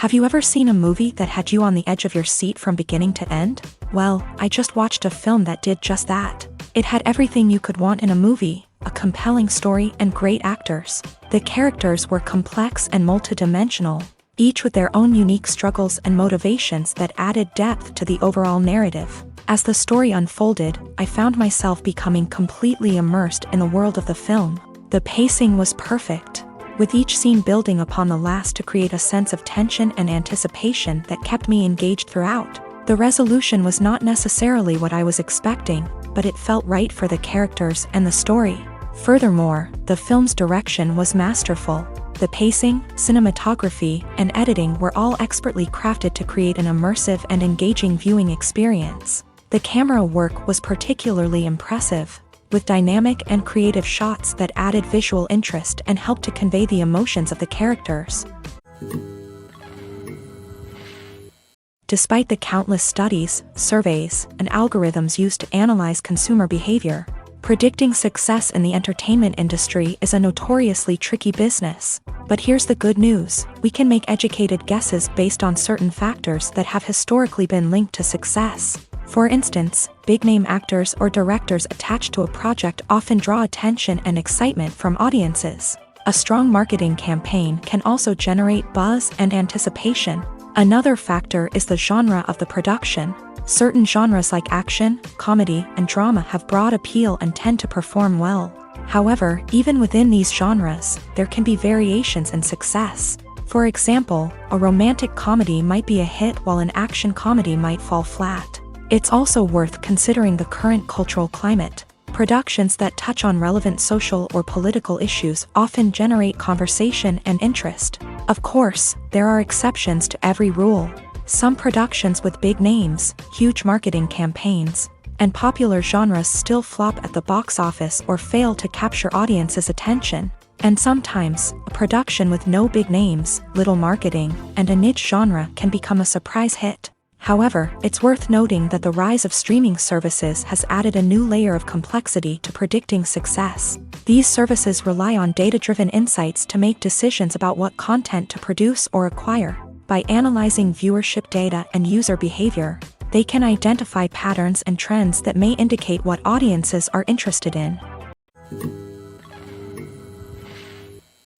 Have you ever seen a movie that had you on the edge of your seat from beginning to end? Well, I just watched a film that did just that. It had everything you could want in a movie, a compelling story and great actors. The characters were complex and multidimensional, each with their own unique struggles and motivations that added depth to the overall narrative. As the story unfolded, I found myself becoming completely immersed in the world of the film. The pacing was perfect, with each scene building upon the last to create a sense of tension and anticipation that kept me engaged throughout. The resolution was not necessarily what I was expecting, but it felt right for the characters and the story. Furthermore, the film's direction was masterful. The pacing, cinematography, and editing were all expertly crafted to create an immersive and engaging viewing experience. The camera work was particularly impressive, with dynamic and creative shots that added visual interest and helped to convey the emotions of the characters. Despite the countless studies, surveys, and algorithms used to analyze consumer behavior, predicting success in the entertainment industry is a notoriously tricky business. But here's the good news: we can make educated guesses based on certain factors that have historically been linked to success. For instance, big-name actors or directors attached to a project often draw attention and excitement from audiences. A strong marketing campaign can also generate buzz and anticipation. Another factor is the genre of the production. Certain genres like action, comedy, and drama have broad appeal and tend to perform well. However, even within these genres, there can be variations in success. For example, a romantic comedy might be a hit while an action comedy might fall flat. It's also worth considering the current cultural climate. Productions that touch on relevant social or political issues often generate conversation and interest. Of course, there are exceptions to every rule. Some productions with big names, huge marketing campaigns, and popular genres still flop at the box office or fail to capture audiences' attention. And sometimes, a production with no big names, little marketing, and a niche genre can become a surprise hit. However, it's worth noting that the rise of streaming services has added a new layer of complexity to predicting success. These services rely on data-driven insights to make decisions about what content to produce or acquire. By analyzing viewership data and user behavior, they can identify patterns and trends that may indicate what audiences are interested in.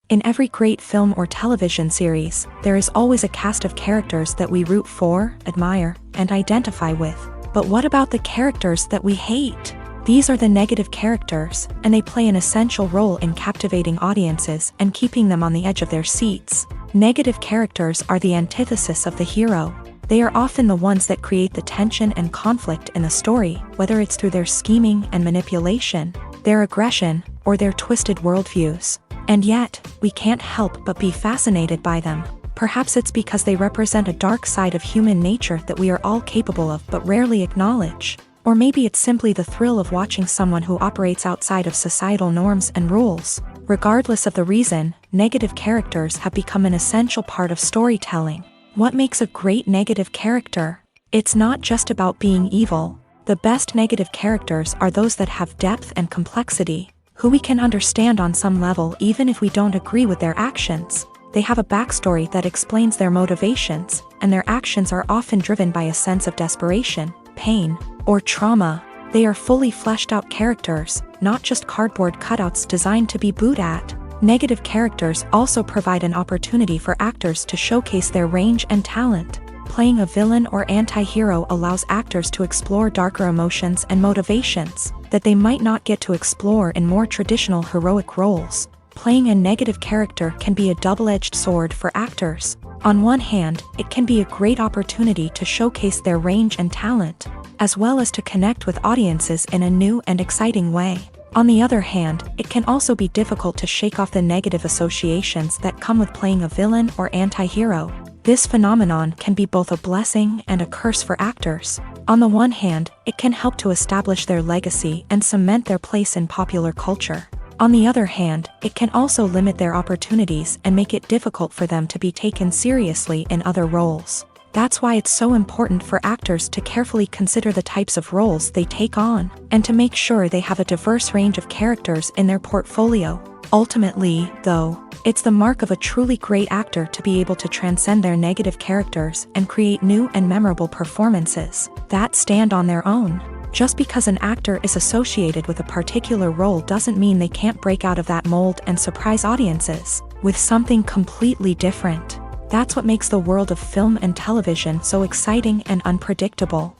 In every great film or television series, there is always a cast of characters that we root for, admire, and identify with. But what about the characters that we hate? These are the negative characters, and they play an essential role in captivating audiences and keeping them on the edge of their seats. Negative characters are the antithesis of the hero. They are often the ones that create the tension and conflict in the story, whether it's through their scheming and manipulation, their aggression, or their twisted worldviews. And yet, we can't help but be fascinated by them. Perhaps it's because they represent a dark side of human nature that we are all capable of but rarely acknowledge. Or maybe it's simply the thrill of watching someone who operates outside of societal norms and rules. Regardless of the reason, negative characters have become an essential part of storytelling. What makes a great negative character? It's not just about being evil. The best negative characters are those that have depth and complexity, who we can understand on some level even if we don't agree with their actions. They have a backstory that explains their motivations, and their actions are often driven by a sense of desperation, pain, or trauma. They are fully fleshed out characters, not just cardboard cutouts designed to be booed at. Negative characters also provide an opportunity for actors to showcase their range and talent. Playing a villain or anti-hero allows actors to explore darker emotions and motivations that they might not get to explore in more traditional heroic roles. Playing a negative character can be a double-edged sword for actors. On one hand, it can be a great opportunity to showcase their range and talent, as well as to connect with audiences in a new and exciting way. On the other hand, it can also be difficult to shake off the negative associations that come with playing a villain or anti-hero. This phenomenon can be both a blessing and a curse for actors. On the one hand, it can help to establish their legacy and cement their place in popular culture. On the other hand, it can also limit their opportunities and make it difficult for them to be taken seriously in other roles. That's why it's so important for actors to carefully consider the types of roles they take on, and to make sure they have a diverse range of characters in their portfolio. Ultimately, though, it's the mark of a truly great actor to be able to transcend their negative characters and create new and memorable performances that stand on their own. Just because an actor is associated with a particular role doesn't mean they can't break out of that mold and surprise audiences with something completely different. That's what makes the world of film and television so exciting and unpredictable.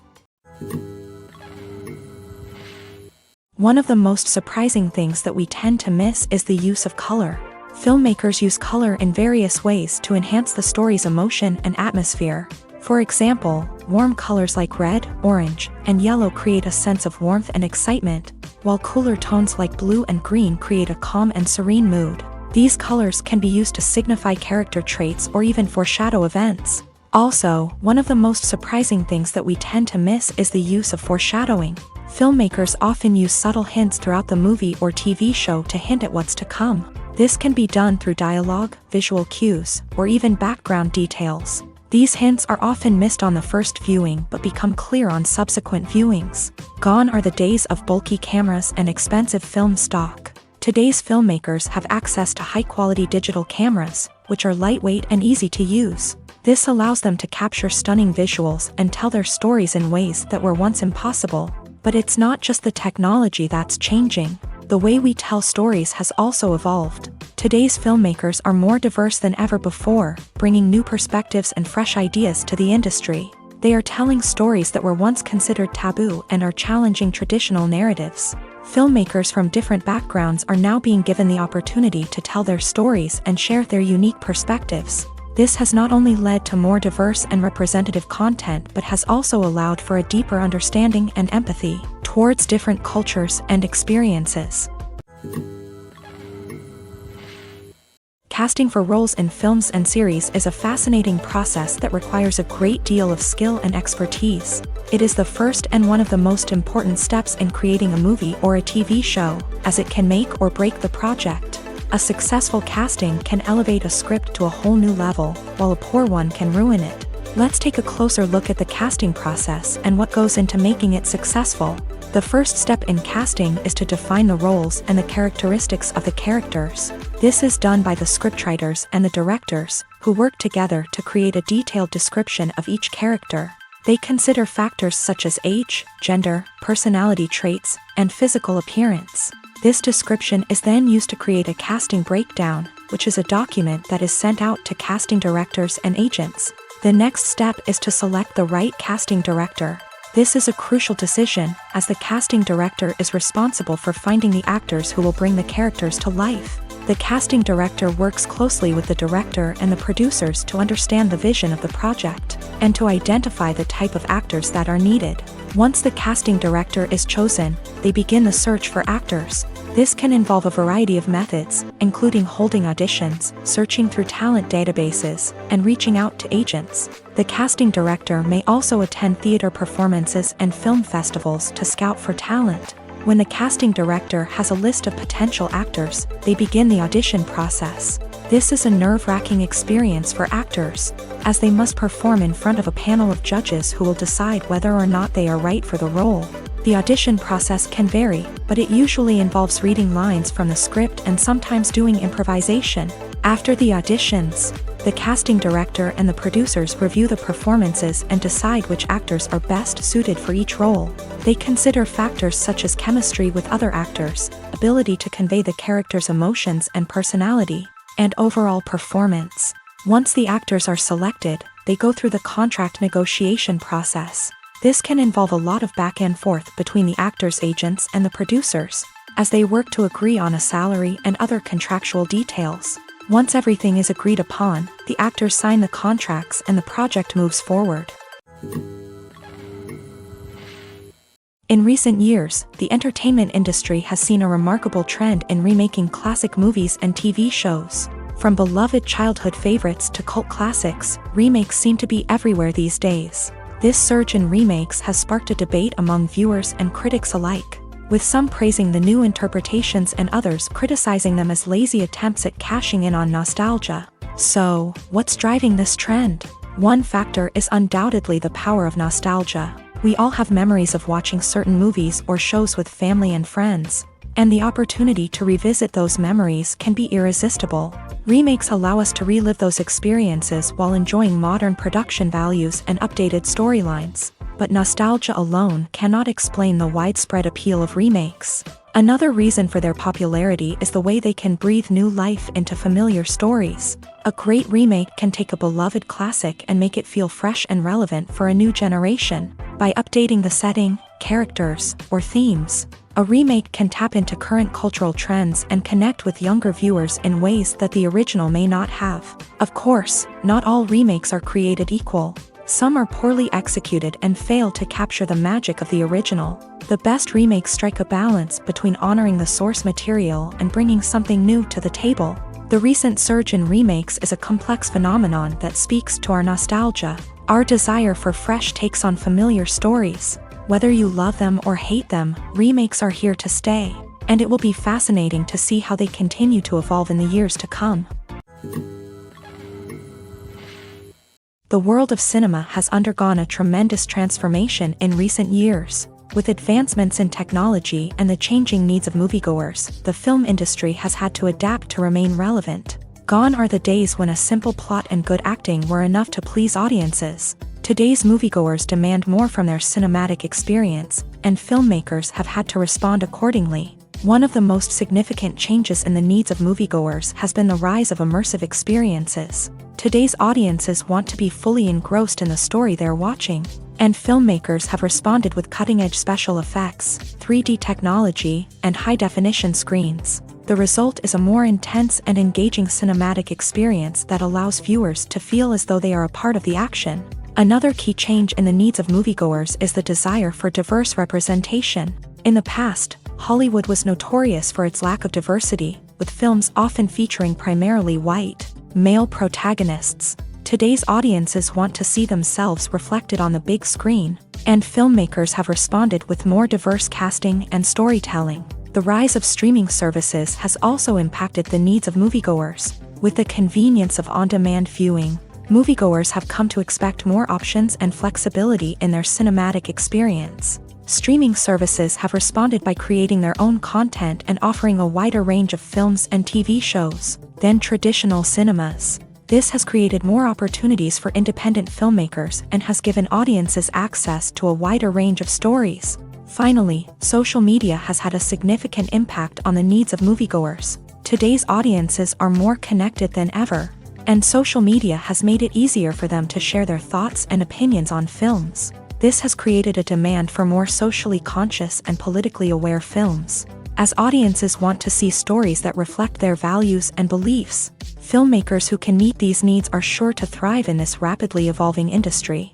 One of the most surprising things that we tend to miss is the use of color. Filmmakers use color in various ways to enhance the story's emotion and atmosphere. For example, warm colors like red, orange, and yellow create a sense of warmth and excitement, while cooler tones like blue and green create a calm and serene mood. These colors can be used to signify character traits or even foreshadow events. Also, one of the most surprising things that we tend to miss is the use of foreshadowing. Filmmakers often use subtle hints throughout the movie or TV show to hint at what's to come. This can be done through dialogue, visual cues, or even background details. These hints are often missed on the first viewing but become clear on subsequent viewings. Gone are the days of bulky cameras and expensive film stock. Today's filmmakers have access to high-quality digital cameras, which are lightweight and easy to use. This allows them to capture stunning visuals and tell their stories in ways that were once impossible. But it's not just the technology that's changing. The way we tell stories has also evolved. Today's filmmakers are more diverse than ever before, bringing new perspectives and fresh ideas to the industry. They are telling stories that were once considered taboo and are challenging traditional narratives. Filmmakers from different backgrounds are now being given the opportunity to tell their stories and share their unique perspectives. This has not only led to more diverse and representative content but has also allowed for a deeper understanding and empathy towards different cultures and experiences. Casting for roles in films and series is a fascinating process that requires a great deal of skill and expertise. It is the first and one of the most important steps in creating a movie or a TV show, as it can make or break the project. A successful casting can elevate a script to a whole new level, while a poor one can ruin it. Let's take a closer look at the casting process and what goes into making it successful. The first step in casting is to define the roles and the characteristics of the characters. This is done by the scriptwriters and the directors, who work together to create a detailed description of each character. They consider factors such as age, gender, personality traits, and physical appearance. This description is then used to create a casting breakdown, which is a document that is sent out to casting directors and agents. The next step is to select the right casting director. This is a crucial decision, as the casting director is responsible for finding the actors who will bring the characters to life. The casting director works closely with the director and the producers to understand the vision of the project, and to identify the type of actors that are needed. Once the casting director is chosen, they begin the search for actors. This can involve a variety of methods, including holding auditions, searching through talent databases, and reaching out to agents. The casting director may also attend theater performances and film festivals to scout for talent. When the casting director has a list of potential actors, they begin the audition process. This is a nerve-wracking experience for actors, as they must perform in front of a panel of judges who will decide whether or not they are right for the role. The audition process can vary, but it usually involves reading lines from the script and sometimes doing improvisation. After the auditions, the casting director and the producers review the performances and decide which actors are best suited for each role. They consider factors such as chemistry with other actors, ability to convey the character's emotions and personality, and overall performance. Once the actors are selected, they go through the contract negotiation process. This can involve a lot of back and forth between the actors' agents and the producers, as they work to agree on a salary and other contractual details. Once everything is agreed upon, the actors sign the contracts and the project moves forward. In recent years, the entertainment industry has seen a remarkable trend in remaking classic movies and TV shows. From beloved childhood favorites to cult classics, remakes seem to be everywhere these days. This surge in remakes has sparked a debate among viewers and critics alike, with some praising the new interpretations and others criticizing them as lazy attempts at cashing in on nostalgia. So, what's driving this trend? One factor is undoubtedly the power of nostalgia. We all have memories of watching certain movies or shows with family and friends, and the opportunity to revisit those memories can be irresistible. Remakes allow us to relive those experiences while enjoying modern production values and updated storylines. But nostalgia alone cannot explain the widespread appeal of remakes. Another reason for their popularity is the way they can breathe new life into familiar stories. A great remake can take a beloved classic and make it feel fresh and relevant for a new generation. By updating the setting, characters, or themes, a remake can tap into current cultural trends and connect with younger viewers in ways that the original may not have. Of course, not all remakes are created equal. Some are poorly executed and fail to capture the magic of the original. The best remakes strike a balance between honoring the source material and bringing something new to the table. The recent surge in remakes is a complex phenomenon that speaks to our nostalgia, our desire for fresh takes on familiar stories. Whether you love them or hate them, remakes are here to stay, and it will be fascinating to see how they continue to evolve in the years to come. The world of cinema has undergone a tremendous transformation in recent years. With advancements in technology and the changing needs of moviegoers, the film industry has had to adapt to remain relevant. Gone are the days when a simple plot and good acting were enough to please audiences. Today's moviegoers demand more from their cinematic experience, and filmmakers have had to respond accordingly. One of the most significant changes in the needs of moviegoers has been the rise of immersive experiences. Today's audiences want to be fully engrossed in the story they're watching, and filmmakers have responded with cutting-edge special effects, 3D technology, and high-definition screens. The result is a more intense and engaging cinematic experience that allows viewers to feel as though they are a part of the action. Another key change in the needs of moviegoers is the desire for diverse representation. In the past, Hollywood was notorious for its lack of diversity, with films often featuring primarily white, male protagonists. Today's audiences want to see themselves reflected on the big screen, and filmmakers have responded with more diverse casting and storytelling. The rise of streaming services has also impacted the needs of moviegoers. With the convenience of on-demand viewing, moviegoers have come to expect more options and flexibility in their cinematic experience. Streaming services have responded by creating their own content and offering a wider range of films and TV shows than traditional cinemas. This has created more opportunities for independent filmmakers and has given audiences access to a wider range of stories. Finally, social media has had a significant impact on the needs of moviegoers. Today's audiences are more connected than ever, and social media has made it easier for them to share their thoughts and opinions on films. This has created a demand for more socially conscious and politically aware films. As audiences want to see stories that reflect their values and beliefs, filmmakers who can meet these needs are sure to thrive in this rapidly evolving industry.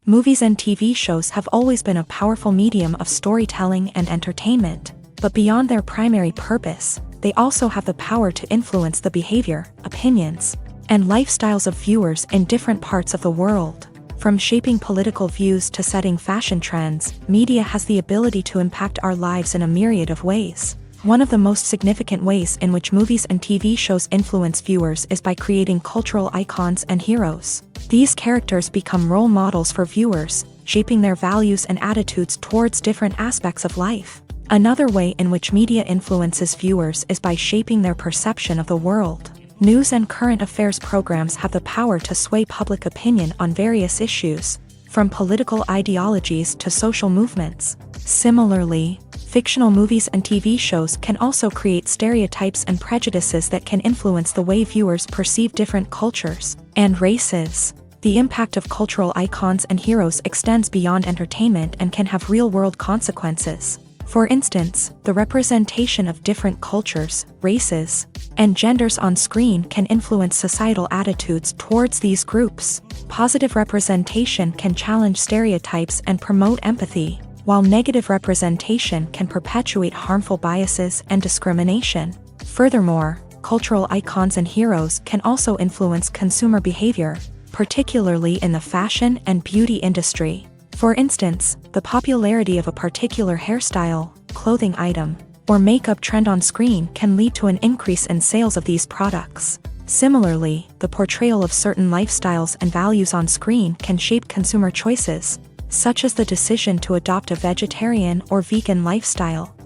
Movies and TV shows have always been a powerful medium of storytelling and entertainment, but beyond their primary purpose, they also have the power to influence the behavior, opinions, and lifestyles of viewers in different parts of the world. From shaping political views to setting fashion trends, media has the ability to impact our lives in a myriad of ways. One of the most significant ways in which movies and TV shows influence viewers is by creating cultural icons and heroes. These characters become role models for viewers, shaping their values and attitudes towards different aspects of life. Another way in which media influences viewers is by shaping their perception of the world. News and current affairs programs have the power to sway public opinion on various issues, from political ideologies to social movements. Similarly, fictional movies and TV shows can also create stereotypes and prejudices that can influence the way viewers perceive different cultures and races. The impact of cultural icons and heroes extends beyond entertainment and can have real-world consequences. For instance, the representation of different cultures, races, and genders on screen can influence societal attitudes towards these groups. Positive representation can challenge stereotypes and promote empathy, while negative representation can perpetuate harmful biases and discrimination. Furthermore, cultural icons and heroes can also influence consumer behavior, particularly in the fashion and beauty industry. For instance, the popularity of a particular hairstyle, clothing item, or makeup trend on screen can lead to an increase in sales of these products. Similarly, the portrayal of certain lifestyles and values on screen can shape consumer choices, such as the decision to adopt a vegetarian or vegan lifestyle.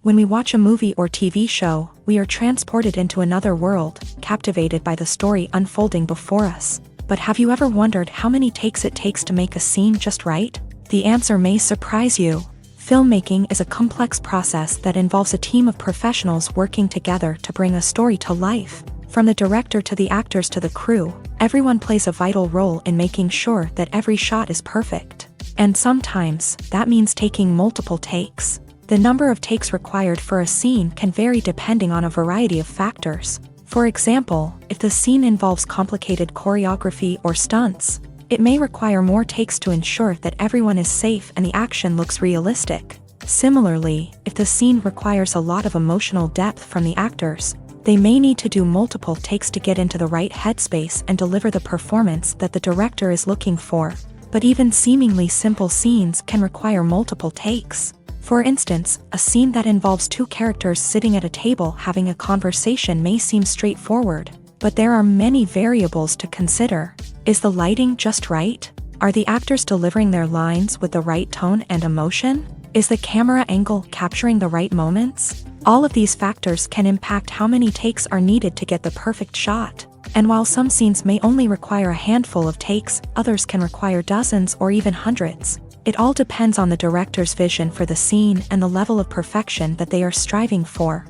When we watch a movie or TV show, we are transported into another world, captivated by the story unfolding before us. But have you ever wondered how many takes it takes to make a scene just right? The answer may surprise you. Filmmaking is a complex process that involves a team of professionals working together to bring a story to life. From the director to the actors to the crew, everyone plays a vital role in making sure that every shot is perfect. And sometimes, that means taking multiple takes. The number of takes required for a scene can vary depending on a variety of factors. For example, if the scene involves complicated choreography or stunts, it may require more takes to ensure that everyone is safe and the action looks realistic. Similarly, if the scene requires a lot of emotional depth from the actors, they may need to do multiple takes to get into the right headspace and deliver the performance that the director is looking for. But even seemingly simple scenes can require multiple takes. For instance, a scene that involves two characters sitting at a table having a conversation may seem straightforward, but there are many variables to consider. Is the lighting just right? Are the actors delivering their lines with the right tone and emotion? Is the camera angle capturing the right moments? All of these factors can impact how many takes are needed to get the perfect shot. And while some scenes may only require a handful of takes, others can require dozens or even hundreds. It all depends on the director's vision for the scene and the level of perfection that they are striving for.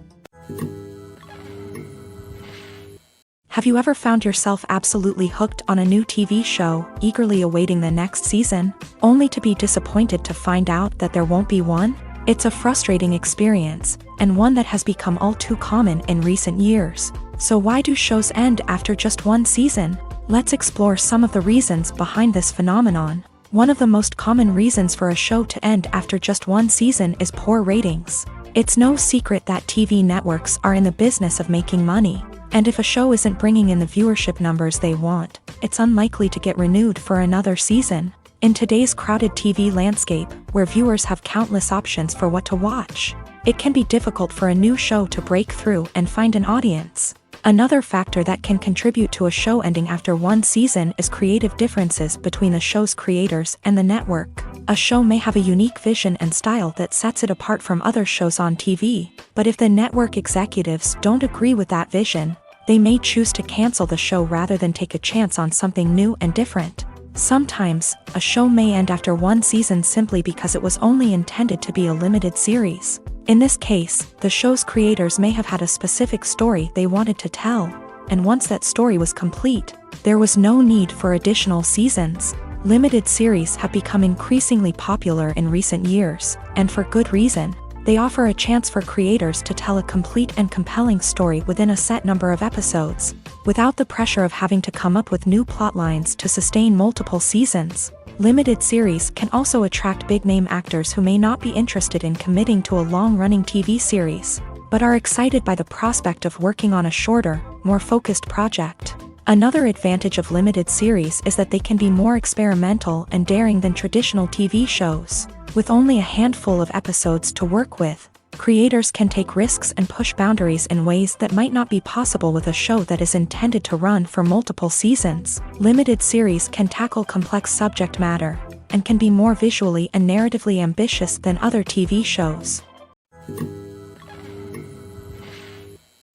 Have you ever found yourself absolutely hooked on a new TV show, eagerly awaiting the next season, only to be disappointed to find out that there won't be one? It's a frustrating experience, and one that has become all too common in recent years. So why do shows end after just one season? Let's explore some of the reasons behind this phenomenon. One of the most common reasons for a show to end after just one season is poor ratings. It's no secret that TV networks are in the business of making money, and if a show isn't bringing in the viewership numbers they want, it's unlikely to get renewed for another season. In today's crowded TV landscape, where viewers have countless options for what to watch, it can be difficult for a new show to break through and find an audience. Another factor that can contribute to a show ending after one season is creative differences between the show's creators and the network. A show may have a unique vision and style that sets it apart from other shows on TV, but if the network executives don't agree with that vision, they may choose to cancel the show rather than take a chance on something new and different. Sometimes, a show may end after one season simply because it was only intended to be a limited series. In this case, the show's creators may have had a specific story they wanted to tell, and once that story was complete, there was no need for additional seasons. Limited series have become increasingly popular in recent years, and for good reason. They offer a chance for creators to tell a complete and compelling story within a set number of episodes, without the pressure of having to come up with new plotlines to sustain multiple seasons. Limited series can also attract big-name actors who may not be interested in committing to a long-running TV series, but are excited by the prospect of working on a shorter, more focused project. Another advantage of limited series is that they can be more experimental and daring than traditional TV shows. With only a handful of episodes to work with, creators can take risks and push boundaries in ways that might not be possible with a show that is intended to run for multiple seasons. Limited series can tackle complex subject matter, and can be more visually and narratively ambitious than other TV shows.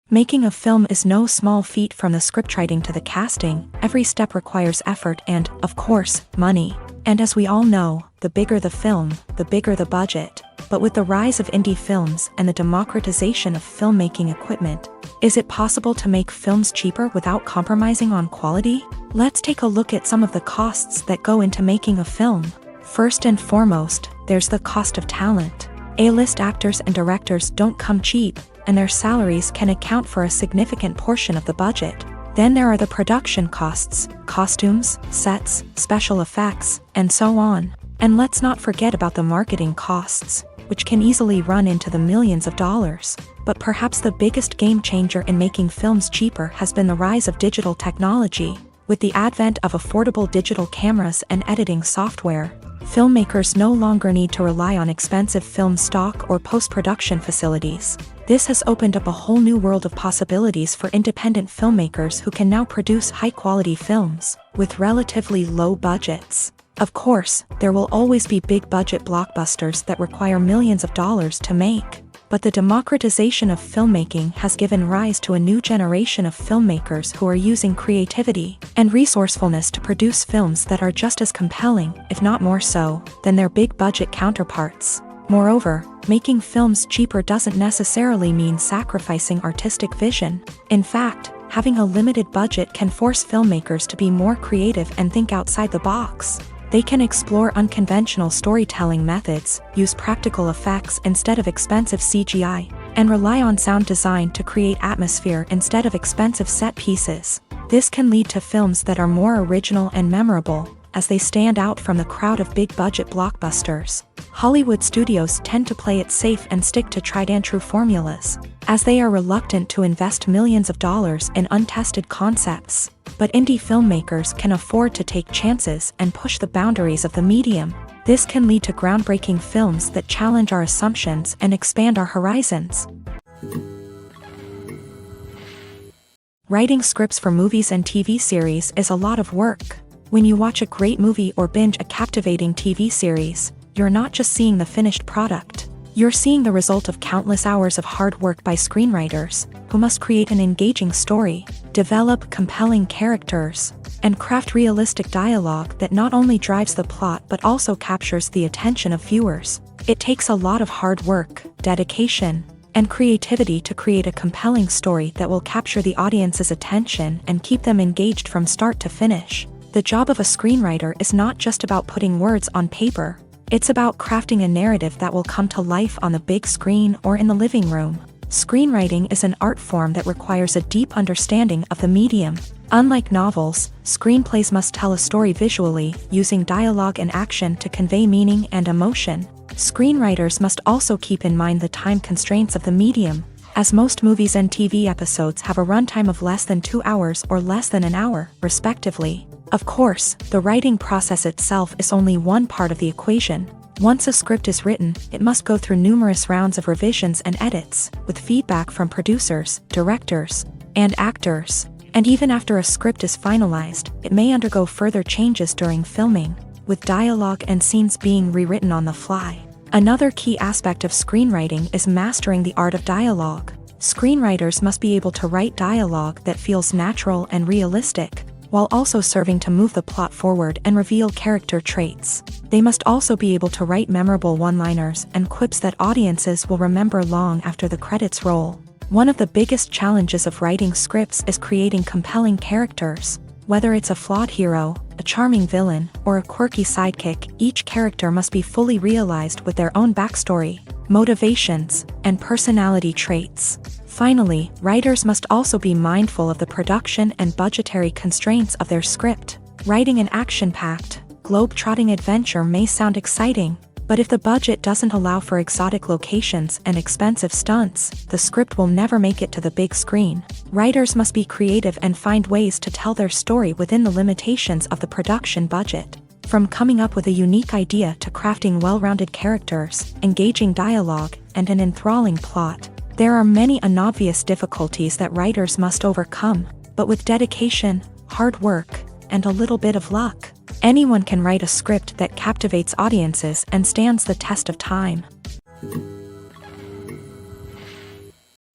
Making a film is no small feat. From the scriptwriting to the casting, every step requires effort and, of course, money. And as we all know, the bigger the film, the bigger the budget. But with the rise of indie films and the democratization of filmmaking equipment, is it possible to make films cheaper without compromising on quality? Let's take a look at some of the costs that go into making a film. First and foremost, there's the cost of talent. A-list actors and directors don't come cheap, and their salaries can account for a significant portion of the budget. Then there are the production costs, costumes, sets, special effects, and so on. And let's not forget about the marketing costs, which can easily run into the millions of dollars. But perhaps the biggest game changer in making films cheaper has been the rise of digital technology. With the advent of affordable digital cameras and editing software, filmmakers no longer need to rely on expensive film stock or post-production facilities. This has opened up a whole new world of possibilities for independent filmmakers who can now produce high-quality films with relatively low budgets. Of course, there will always be big-budget blockbusters that require millions of dollars to make. But the democratization of filmmaking has given rise to a new generation of filmmakers who are using creativity and resourcefulness to produce films that are just as compelling, if not more so, than their big-budget counterparts. Moreover, making films cheaper doesn't necessarily mean sacrificing artistic vision. In fact, having a limited budget can force filmmakers to be more creative and think outside the box. They can explore unconventional storytelling methods, use practical effects instead of expensive CGI, and rely on sound design to create atmosphere instead of expensive set pieces. This can lead to films that are more original and memorable, as they stand out from the crowd of big-budget blockbusters. Hollywood studios tend to play it safe and stick to tried-and-true formulas, as they are reluctant to invest millions of dollars in untested concepts. But indie filmmakers can afford to take chances and push the boundaries of the medium. This can lead to groundbreaking films that challenge our assumptions and expand our horizons. Writing scripts for movies and TV series is a lot of work. When you watch a great movie or binge a captivating TV series, you're not just seeing the finished product. You're seeing the result of countless hours of hard work by screenwriters, who must create an engaging story, develop compelling characters, and craft realistic dialogue that not only drives the plot but also captures the attention of viewers. It takes a lot of hard work, dedication, and creativity to create a compelling story that will capture the audience's attention and keep them engaged from start to finish. The job of a screenwriter is not just about putting words on paper. It's about crafting a narrative that will come to life on the big screen or in the living room. Screenwriting is an art form that requires a deep understanding of the medium. Unlike novels, screenplays must tell a story visually, using dialogue and action to convey meaning and emotion. Screenwriters must also keep in mind the time constraints of the medium, as most movies and TV episodes have a runtime of less than 2 hours or less than an hour, respectively. Of course, the writing process itself is only one part of the equation. Once a script is written, it must go through numerous rounds of revisions and edits, with feedback from producers, directors, and actors. And even after a script is finalized, it may undergo further changes during filming, with dialogue and scenes being rewritten on the fly. Another key aspect of screenwriting is mastering the art of dialogue. Screenwriters must be able to write dialogue that feels natural and realistic, while also serving to move the plot forward and reveal character traits. They must also be able to write memorable one-liners and quips that audiences will remember long after the credits roll. One of the biggest challenges of writing scripts is creating compelling characters. Whether it's a flawed hero, a charming villain, or a quirky sidekick, each character must be fully realized with their own backstory, motivations, and personality traits. Finally, writers must also be mindful of the production and budgetary constraints of their script. Writing an action-packed, globe-trotting adventure may sound exciting, but if the budget doesn't allow for exotic locations and expensive stunts, the script will never make it to the big screen. Writers must be creative and find ways to tell their story within the limitations of the production budget. From coming up with a unique idea to crafting well-rounded characters, engaging dialogue, and an enthralling plot, there are many unobvious difficulties that writers must overcome, but with dedication, hard work, and a little bit of luck, anyone can write a script that captivates audiences and stands the test of time.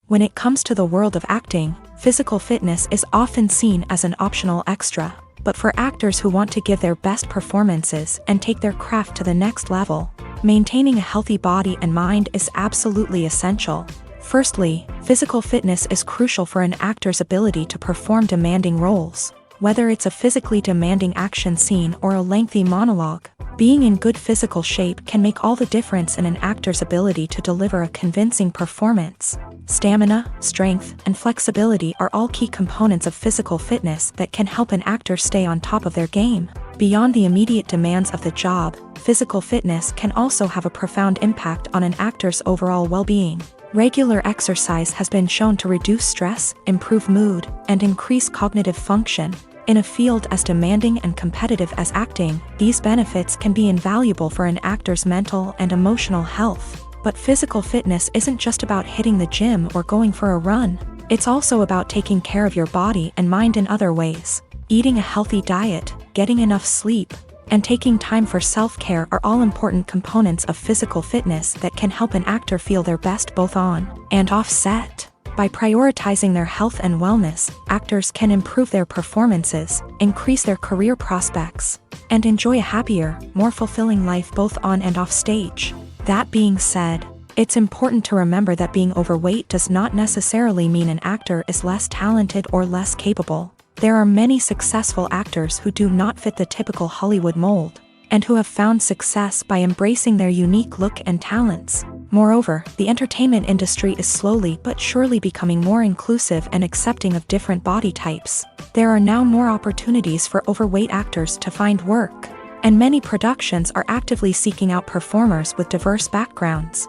When it comes to the world of acting, physical fitness is often seen as an optional extra, but for actors who want to give their best performances and take their craft to the next level, maintaining a healthy body and mind is absolutely essential. Firstly, physical fitness is crucial for an actor's ability to perform demanding roles. Whether it's a physically demanding action scene or a lengthy monologue, being in good physical shape can make all the difference in an actor's ability to deliver a convincing performance. Stamina, strength, and flexibility are all key components of physical fitness that can help an actor stay on top of their game. Beyond the immediate demands of the job, physical fitness can also have a profound impact on an actor's overall well-being. Regular exercise has been shown to reduce stress, improve mood, and increase cognitive function. In a field as demanding and competitive as acting, these benefits can be invaluable for an actor's mental and emotional health. But physical fitness isn't just about hitting the gym or going for a run. It's also about taking care of your body and mind in other ways. Eating a healthy diet, getting enough sleep, and taking time for self-care are all important components of physical fitness that can help an actor feel their best both on and off set. By prioritizing their health and wellness, actors can improve their performances, increase their career prospects, and enjoy a happier, more fulfilling life both on and off stage. That being said, it's important to remember that being overweight does not necessarily mean an actor is less talented or less capable. There are many successful actors who do not fit the typical Hollywood mold, and who have found success by embracing their unique look and talents. Moreover, the entertainment industry is slowly but surely becoming more inclusive and accepting of different body types. There are now more opportunities for overweight actors to find work, and many productions are actively seeking out performers with diverse backgrounds.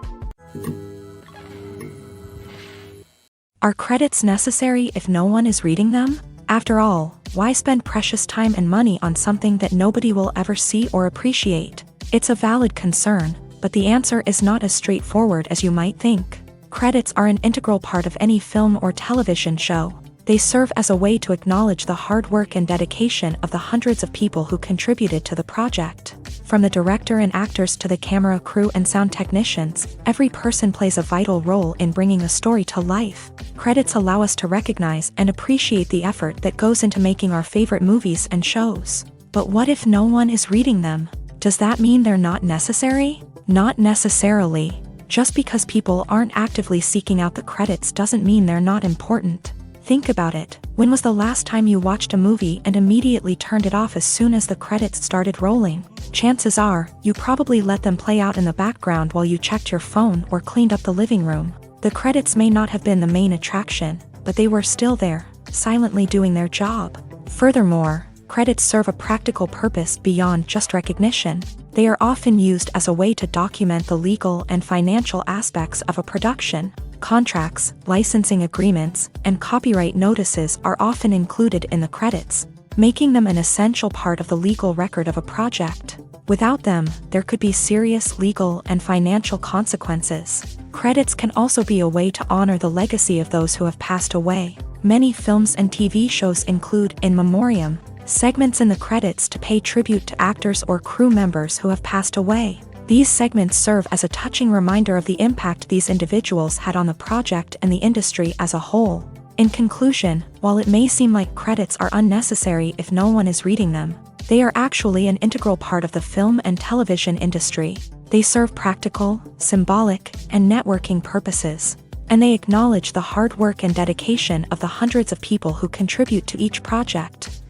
Are credits necessary if no one is reading them? After all, why spend precious time and money on something that nobody will ever see or appreciate? It's a valid concern, but the answer is not as straightforward as you might think. Credits are an integral part of any film or television show. They serve as a way to acknowledge the hard work and dedication of the hundreds of people who contributed to the project. From the director and actors to the camera crew and sound technicians, every person plays a vital role in bringing a story to life. Credits allow us to recognize and appreciate the effort that goes into making our favorite movies and shows. But what if no one is reading them? Does that mean they're not necessary? Not necessarily. Just because people aren't actively seeking out the credits doesn't mean they're not important. Think about it. When was the last time you watched a movie and immediately turned it off as soon as the credits started rolling? Chances are, you probably let them play out in the background while you checked your phone or cleaned up the living room. The credits may not have been the main attraction, but they were still there, silently doing their job. Furthermore, credits serve a practical purpose beyond just recognition. They are often used as a way to document the legal and financial aspects of a production. Contracts, licensing agreements, and copyright notices are often included in the credits, making them an essential part of the legal record of a project. Without them, there could be serious legal and financial consequences. Credits can also be a way to honor the legacy of those who have passed away. Many films and TV shows include in memoriam segments in the credits to pay tribute to actors or crew members who have passed away. These segments serve as a touching reminder of the impact these individuals had on the project and the industry as a whole. In conclusion, while it may seem like credits are unnecessary if no one is reading them, they are actually an integral part of the film and television industry. They serve practical, symbolic, and networking purposes, and they acknowledge the hard work and dedication of the hundreds of people who contribute to each project.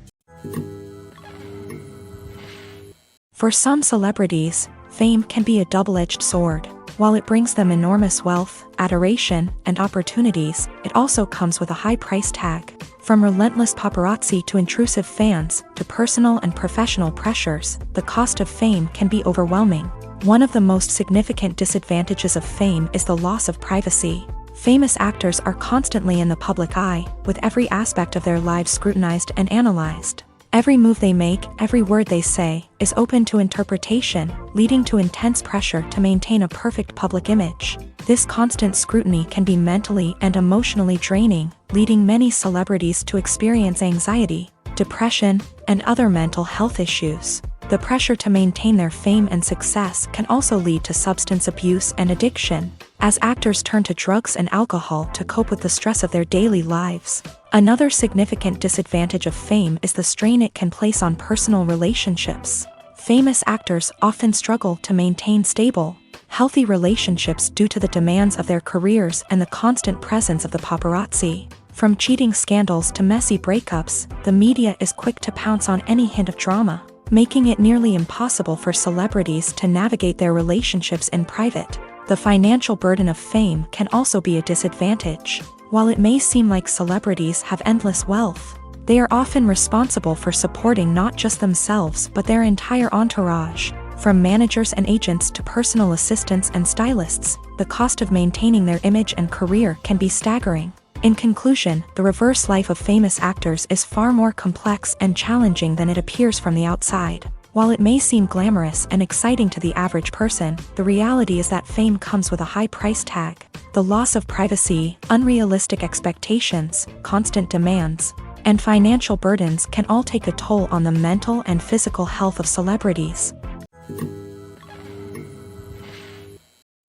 For some celebrities, fame can be a double-edged sword. While it brings them enormous wealth, adoration, and opportunities, it also comes with a high price tag. From relentless paparazzi to intrusive fans, to personal and professional pressures, the cost of fame can be overwhelming. One of the most significant disadvantages of fame is the loss of privacy. Famous actors are constantly in the public eye, with every aspect of their lives scrutinized and analyzed. Every move they make, every word they say, is open to interpretation, leading to intense pressure to maintain a perfect public image. This constant scrutiny can be mentally and emotionally draining, leading many celebrities to experience anxiety, depression, and other mental health issues. The pressure to maintain their fame and success can also lead to substance abuse and addiction, as actors turn to drugs and alcohol to cope with the stress of their daily lives. Another significant disadvantage of fame is the strain it can place on personal relationships. Famous actors often struggle to maintain stable, healthy relationships due to the demands of their careers and the constant presence of the paparazzi. From cheating scandals to messy breakups, the media is quick to pounce on any hint of drama, making it nearly impossible for celebrities to navigate their relationships in private. The financial burden of fame can also be a disadvantage. While it may seem like celebrities have endless wealth, they are often responsible for supporting not just themselves but their entire entourage. From managers and agents to personal assistants and stylists, the cost of maintaining their image and career can be staggering. In conclusion, the reverse life of famous actors is far more complex and challenging than it appears from the outside. While it may seem glamorous and exciting to the average person, the reality is that fame comes with a high price tag. The loss of privacy, unrealistic expectations, constant demands, and financial burdens can all take a toll on the mental and physical health of celebrities.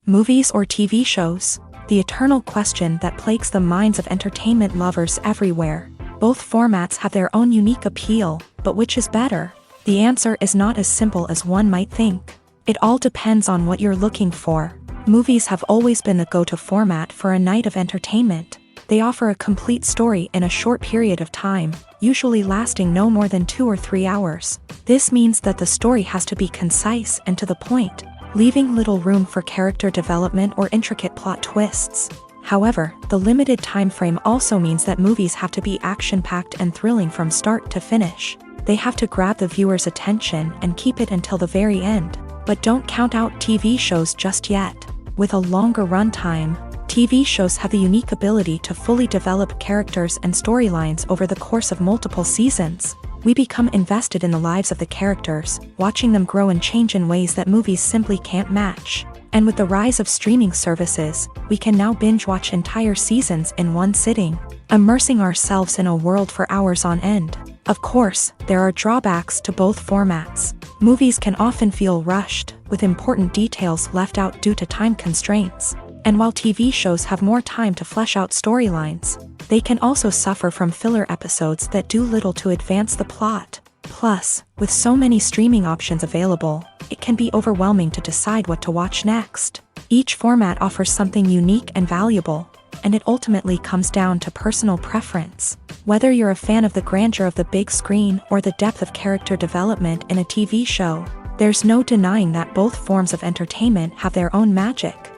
Movies or TV shows? The eternal question that plagues the minds of entertainment lovers everywhere. Both formats have their own unique appeal, but which is better? The answer is not as simple as one might think. It all depends on what you're looking for. Movies have always been the go-to format for a night of entertainment. They offer a complete story in a short period of time, usually lasting no more than 2 or 3 hours. This means that the story has to be concise and to the point, leaving little room for character development or intricate plot twists. However, the limited time frame also means that movies have to be action-packed and thrilling from start to finish. They have to grab the viewer's attention and keep it until the very end. But don't count out TV shows just yet. With a longer runtime, TV shows have the unique ability to fully develop characters and storylines over the course of multiple seasons. We become invested in the lives of the characters, watching them grow and change in ways that movies simply can't match. And with the rise of streaming services, we can now binge-watch entire seasons in one sitting, immersing ourselves in a world for hours on end. Of course, there are drawbacks to both formats. Movies can often feel rushed, with important details left out due to time constraints. And while TV shows have more time to flesh out storylines, they can also suffer from filler episodes that do little to advance the plot. Plus, with so many streaming options available, it can be overwhelming to decide what to watch next. Each format offers something unique and valuable, and it ultimately comes down to personal preference. Whether you're a fan of the grandeur of the big screen or the depth of character development in a TV show, there's no denying that both forms of entertainment have their own magic.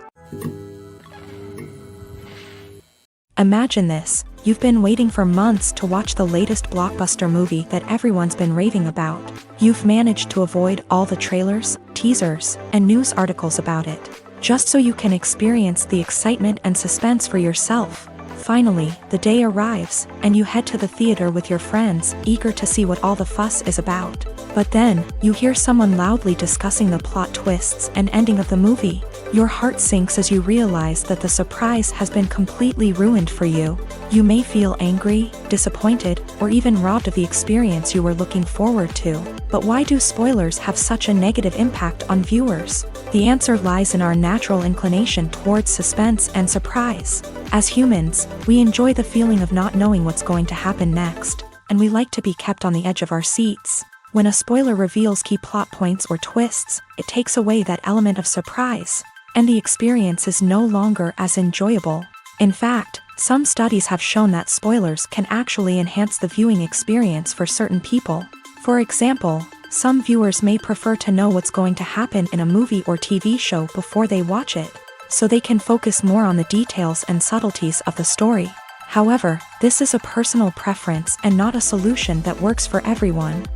Imagine this: you've been waiting for months to watch the latest blockbuster movie that everyone's been raving about. You've managed to avoid all the trailers, teasers, and news articles about it, just so you can experience the excitement and suspense for yourself. Finally, the day arrives, and you head to the theater with your friends, eager to see what all the fuss is about. But then, you hear someone loudly discussing the plot twists and ending of the movie. Your heart sinks as you realize that the surprise has been completely ruined for you. You may feel angry, disappointed, or even robbed of the experience you were looking forward to. But why do spoilers have such a negative impact on viewers? The answer lies in our natural inclination towards suspense and surprise. As humans, we enjoy the feeling of not knowing what's going to happen next, and we like to be kept on the edge of our seats. When a spoiler reveals key plot points or twists, it takes away that element of surprise, and the experience is no longer as enjoyable. In fact, some studies have shown that spoilers can actually enhance the viewing experience for certain people. For example, some viewers may prefer to know what's going to happen in a movie or TV show before they watch it, so they can focus more on the details and subtleties of the story. However, this is a personal preference and not a solution that works for everyone.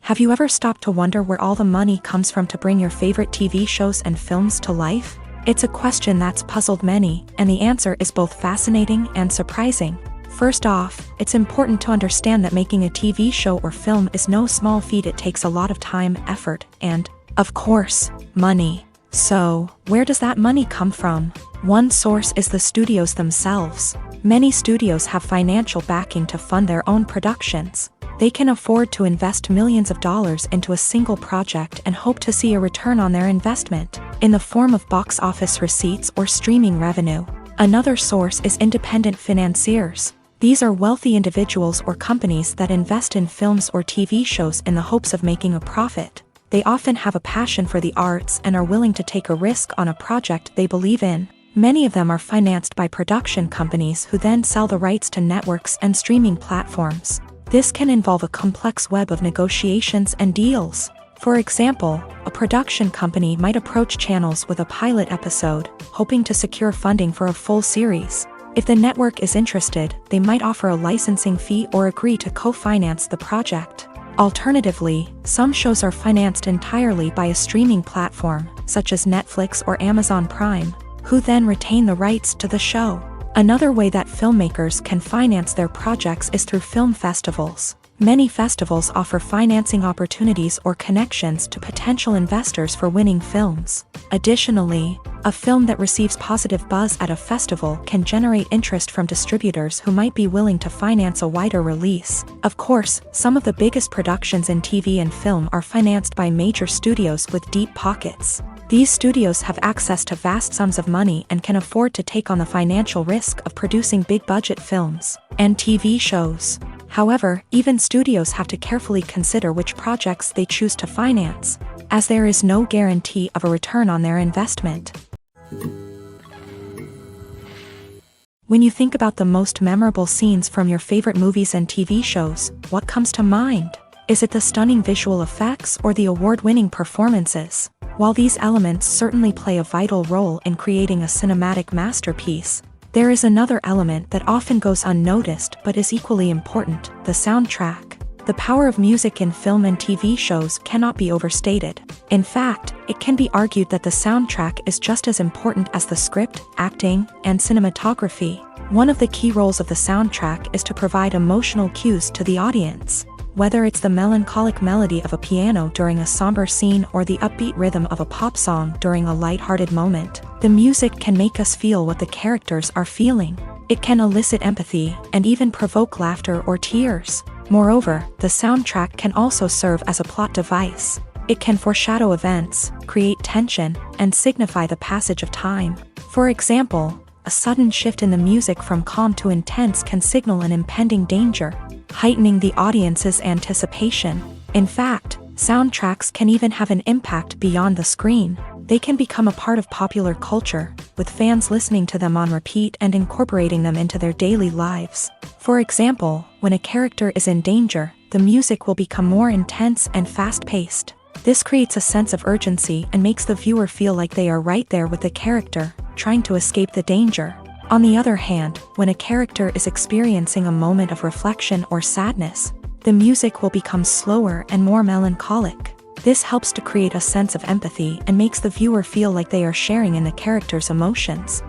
Have you ever stopped to wonder where all the money comes from to bring your favorite TV shows and films to life? It's a question that's puzzled many, and the answer is both fascinating and surprising. First off, it's important to understand that making a TV show or film is no small feat. It takes a lot of time, effort, and, of course, money. So, where does that money come from? One source is the studios themselves. Many studios have financial backing to fund their own productions. They can afford to invest millions of dollars into a single project and hope to see a return on their investment, in the form of box office receipts or streaming revenue. Another source is independent financiers. These are wealthy individuals or companies that invest in films or TV shows in the hopes of making a profit. They often have a passion for the arts and are willing to take a risk on a project they believe in. Many of them are financed by production companies who then sell the rights to networks and streaming platforms. This can involve a complex web of negotiations and deals. For example, a production company might approach channels with a pilot episode, hoping to secure funding for a full series. If the network is interested, they might offer a licensing fee or agree to co-finance the project. Alternatively, some shows are financed entirely by a streaming platform, such as Netflix or Amazon Prime, who then retain the rights to the show. Another way that filmmakers can finance their projects is through film festivals. Many festivals offer financing opportunities or connections to potential investors for winning films. Additionally, a film that receives positive buzz at a festival can generate interest from distributors who might be willing to finance a wider release. Of course, some of the biggest productions in TV and film are financed by major studios with deep pockets. These studios have access to vast sums of money and can afford to take on the financial risk of producing big-budget films and TV shows. However, even studios have to carefully consider which projects they choose to finance, as there is no guarantee of a return on their investment. When you think about the most memorable scenes from your favorite movies and TV shows, what comes to mind? Is it the stunning visual effects or the award-winning performances? While these elements certainly play a vital role in creating a cinematic masterpiece, there is another element that often goes unnoticed but is equally important: the soundtrack. The power of music in film and TV shows cannot be overstated. In fact, it can be argued that the soundtrack is just as important as the script, acting, and cinematography. One of the key roles of the soundtrack is to provide emotional cues to the audience. Whether it's the melancholic melody of a piano during a somber scene or the upbeat rhythm of a pop song during a light-hearted moment, the music can make us feel what the characters are feeling. It can elicit empathy and even provoke laughter or tears. Moreover, the soundtrack can also serve as a plot device. It can foreshadow events, create tension, and signify the passage of time. For example, a sudden shift in the music from calm to intense can signal an impending danger, heightening the audience's anticipation. In fact, soundtracks can even have an impact beyond the screen. They can become a part of popular culture, with fans listening to them on repeat and incorporating them into their daily lives. For example, when a character is in danger, the music will become more intense and fast-paced. This creates a sense of urgency and makes the viewer feel like they are right there with the character, trying to escape the danger. On the other hand, when a character is experiencing a moment of reflection or sadness, the music will become slower and more melancholic. This helps to create a sense of empathy and makes the viewer feel like they are sharing in the character's emotions.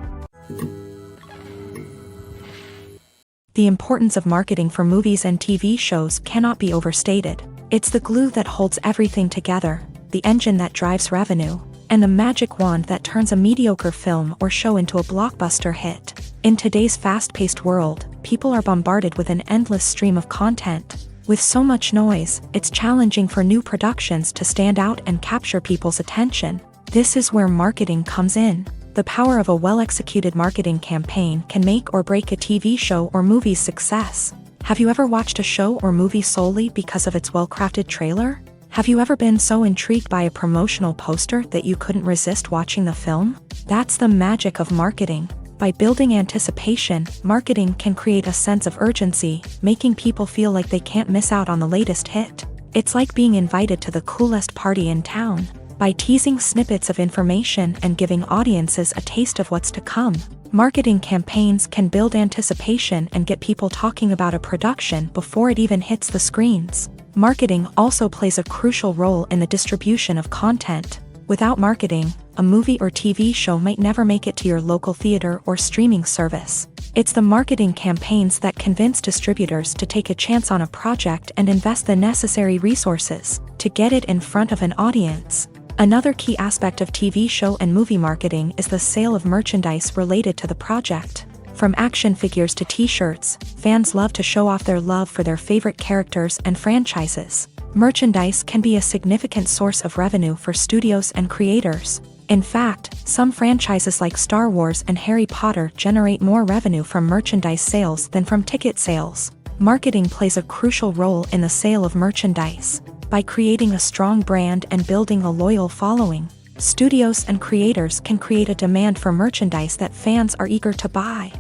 The importance of marketing for movies and TV shows cannot be overstated. It's the glue that holds everything together, the engine that drives revenue, and the magic wand that turns a mediocre film or show into a blockbuster hit. In today's fast-paced world, people are bombarded with an endless stream of content. With so much noise, it's challenging for new productions to stand out and capture people's attention. This is where marketing comes in. The power of a well-executed marketing campaign can make or break a TV show or movie's success. Have you ever watched a show or movie solely because of its well-crafted trailer? Have you ever been so intrigued by a promotional poster that you couldn't resist watching the film? That's the magic of marketing. By building anticipation, marketing can create a sense of urgency, making people feel like they can't miss out on the latest hit. It's like being invited to the coolest party in town. By teasing snippets of information and giving audiences a taste of what's to come, marketing campaigns can build anticipation and get people talking about a production before it even hits the screens. Marketing also plays a crucial role in the distribution of content. Without marketing, a movie or TV show might never make it to your local theater or streaming service. It's the marketing campaigns that convince distributors to take a chance on a project and invest the necessary resources to get it in front of an audience. Another key aspect of TV show and movie marketing is the sale of merchandise related to the project. From action figures to t-shirts, fans love to show off their love for their favorite characters and franchises. Merchandise can be a significant source of revenue for studios and creators. In fact, some franchises like Star Wars and Harry Potter generate more revenue from merchandise sales than from ticket sales. Marketing plays a crucial role in the sale of merchandise. By creating a strong brand and building a loyal following, studios and creators can create a demand for merchandise that fans are eager to buy.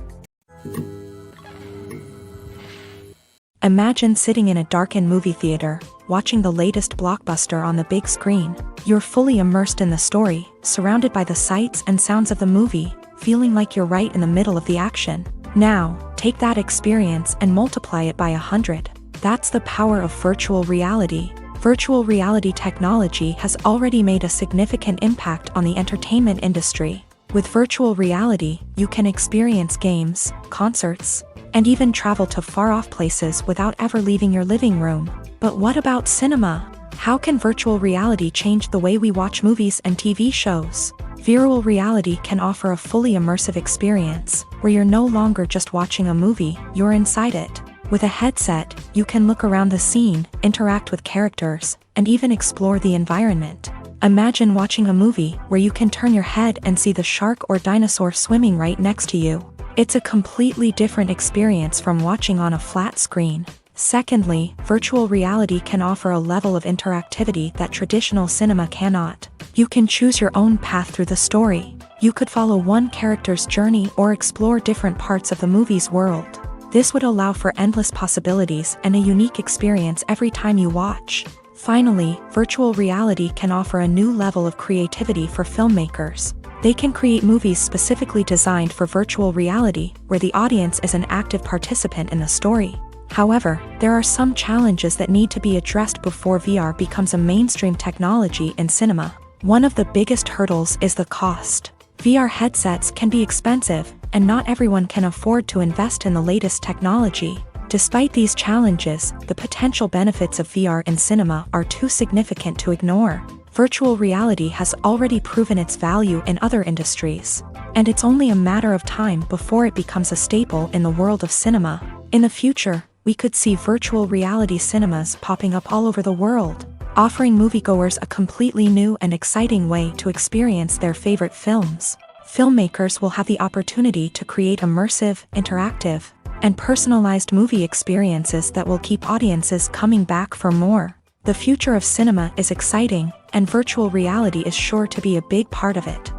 Imagine sitting in a darkened movie theater, watching the latest blockbuster on the big screen. You're fully immersed in the story, surrounded by the sights and sounds of the movie, feeling like you're right in the middle of the action. Now, take that experience and multiply it by 100. That's the power of virtual reality. Virtual reality technology has already made a significant impact on the entertainment industry. With virtual reality, you can experience games, concerts, and even travel to far-off places without ever leaving your living room. But what about cinema? How can virtual reality change the way we watch movies and TV shows? Virtual reality can offer a fully immersive experience, where you're no longer just watching a movie, you're inside it. With a headset, you can look around the scene, interact with characters, and even explore the environment. Imagine watching a movie where you can turn your head and see the shark or dinosaur swimming right next to you. It's a completely different experience from watching on a flat screen. Secondly, virtual reality can offer a level of interactivity that traditional cinema cannot. You can choose your own path through the story. You could follow one character's journey or explore different parts of the movie's world. This would allow for endless possibilities and a unique experience every time you watch. Finally, virtual reality can offer a new level of creativity for filmmakers. They can create movies specifically designed for virtual reality, where the audience is an active participant in the story. However, there are some challenges that need to be addressed before VR becomes a mainstream technology in cinema. One of the biggest hurdles is the cost. VR headsets can be expensive, and not everyone can afford to invest in the latest technology. Despite these challenges, the potential benefits of VR in cinema are too significant to ignore. Virtual reality has already proven its value in other industries, and it's only a matter of time before it becomes a staple in the world of cinema. In the future, we could see virtual reality cinemas popping up all over the world, offering moviegoers a completely new and exciting way to experience their favorite films. Filmmakers will have the opportunity to create immersive, interactive, and personalized movie experiences that will keep audiences coming back for more. The future of cinema is exciting, and virtual reality is sure to be a big part of it.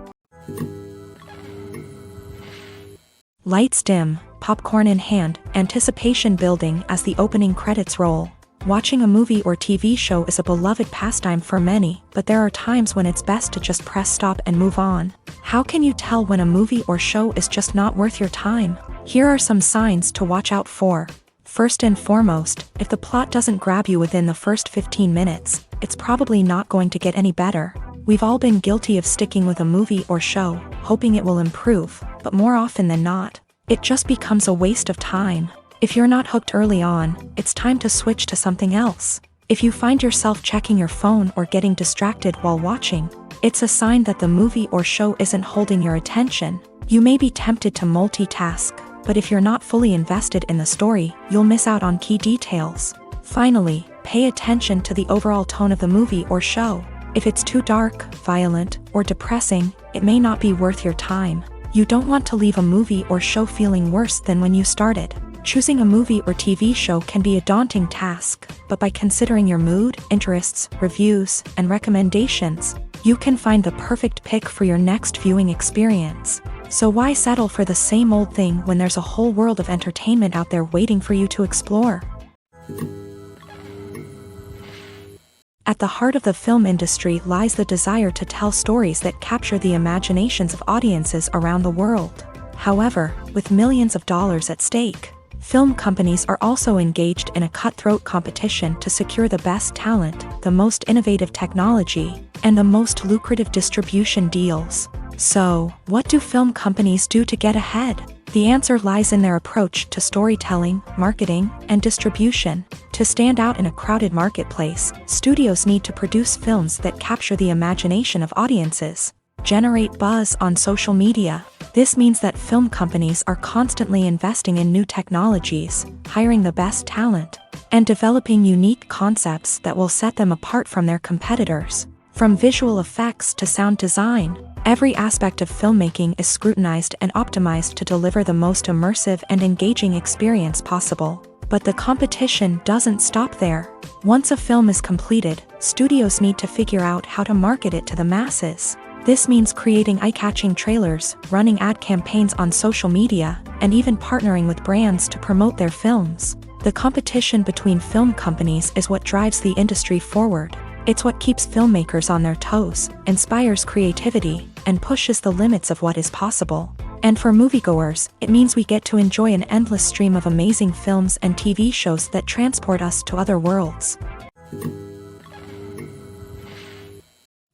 Lights dim, popcorn in hand, anticipation building as the opening credits roll. Watching a movie or TV show is a beloved pastime for many, but there are times when it's best to just press stop and move on. How can you tell when a movie or show is just not worth your time? Here are some signs to watch out for. First and foremost, if the plot doesn't grab you within the first 15 minutes, it's probably not going to get any better. We've all been guilty of sticking with a movie or show, hoping it will improve, but more often than not, it just becomes a waste of time. If you're not hooked early on, it's time to switch to something else. If you find yourself checking your phone or getting distracted while watching, it's a sign that the movie or show isn't holding your attention. You may be tempted to multitask, but if you're not fully invested in the story, you'll miss out on key details. Finally, pay attention to the overall tone of the movie or show. If it's too dark, violent, or depressing, it may not be worth your time. You don't want to leave a movie or show feeling worse than when you started. Choosing a movie or TV show can be a daunting task, but by considering your mood, interests, reviews, and recommendations, you can find the perfect pick for your next viewing experience. So why settle for the same old thing when there's a whole world of entertainment out there waiting for you to explore? At the heart of the film industry lies the desire to tell stories that capture the imaginations of audiences around the world. However, with millions of dollars at stake, film companies are also engaged in a cutthroat competition to secure the best talent, the most innovative technology, and the most lucrative distribution deals. So, what do film companies do to get ahead? The answer lies in their approach to storytelling, marketing, and distribution. To stand out in a crowded marketplace, studios need to produce films that capture the imagination of audiences, generate buzz on social media. This means that film companies are constantly investing in new technologies, hiring the best talent, and developing unique concepts that will set them apart from their competitors. From visual effects to sound design, every aspect of filmmaking is scrutinized and optimized to deliver the most immersive and engaging experience possible. But the competition doesn't stop there. Once a film is completed, studios need to figure out how to market it to the masses. This means creating eye-catching trailers, running ad campaigns on social media, and even partnering with brands to promote their films. The competition between film companies is what drives the industry forward. It's what keeps filmmakers on their toes, inspires creativity, and pushes the limits of what is possible. And for moviegoers, it means we get to enjoy an endless stream of amazing films and TV shows that transport us to other worlds.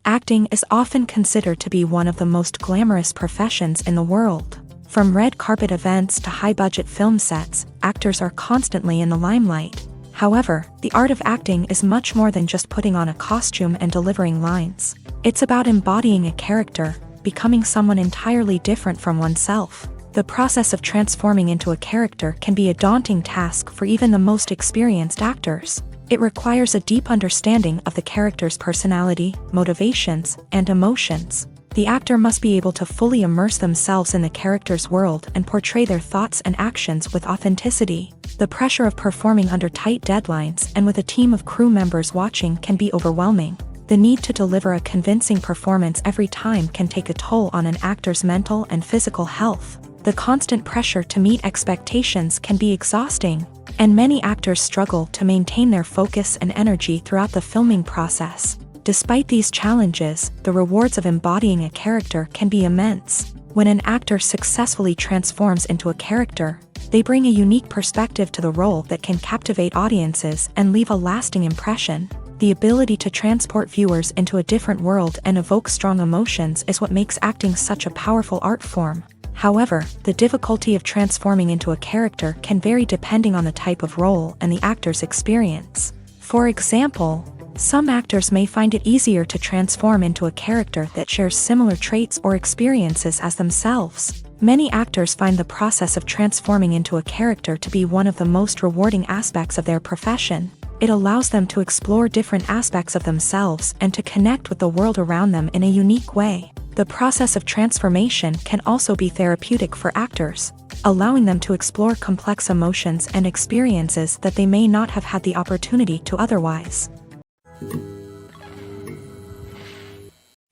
Acting is often considered to be one of the most glamorous professions in the world. From red carpet events to high-budget film sets, actors are constantly in the limelight. However, the art of acting is much more than just putting on a costume and delivering lines. It's about embodying a character, becoming someone entirely different from oneself. The process of transforming into a character can be a daunting task for even the most experienced actors. It requires a deep understanding of the character's personality, motivations, and emotions. The actor must be able to fully immerse themselves in the character's world and portray their thoughts and actions with authenticity. The pressure of performing under tight deadlines and with a team of crew members watching can be overwhelming. The need to deliver a convincing performance every time can take a toll on an actor's mental and physical health. The constant pressure to meet expectations can be exhausting, and many actors struggle to maintain their focus and energy throughout the filming process. Despite these challenges, the rewards of embodying a character can be immense. When an actor successfully transforms into a character, they bring a unique perspective to the role that can captivate audiences and leave a lasting impression. The ability to transport viewers into a different world and evoke strong emotions is what makes acting such a powerful art form. However, the difficulty of transforming into a character can vary depending on the type of role and the actor's experience. For example, some actors may find it easier to transform into a character that shares similar traits or experiences as themselves. Many actors find the process of transforming into a character to be one of the most rewarding aspects of their profession. It allows them to explore different aspects of themselves and to connect with the world around them in a unique way. The process of transformation can also be therapeutic for actors, allowing them to explore complex emotions and experiences that they may not have had the opportunity to otherwise.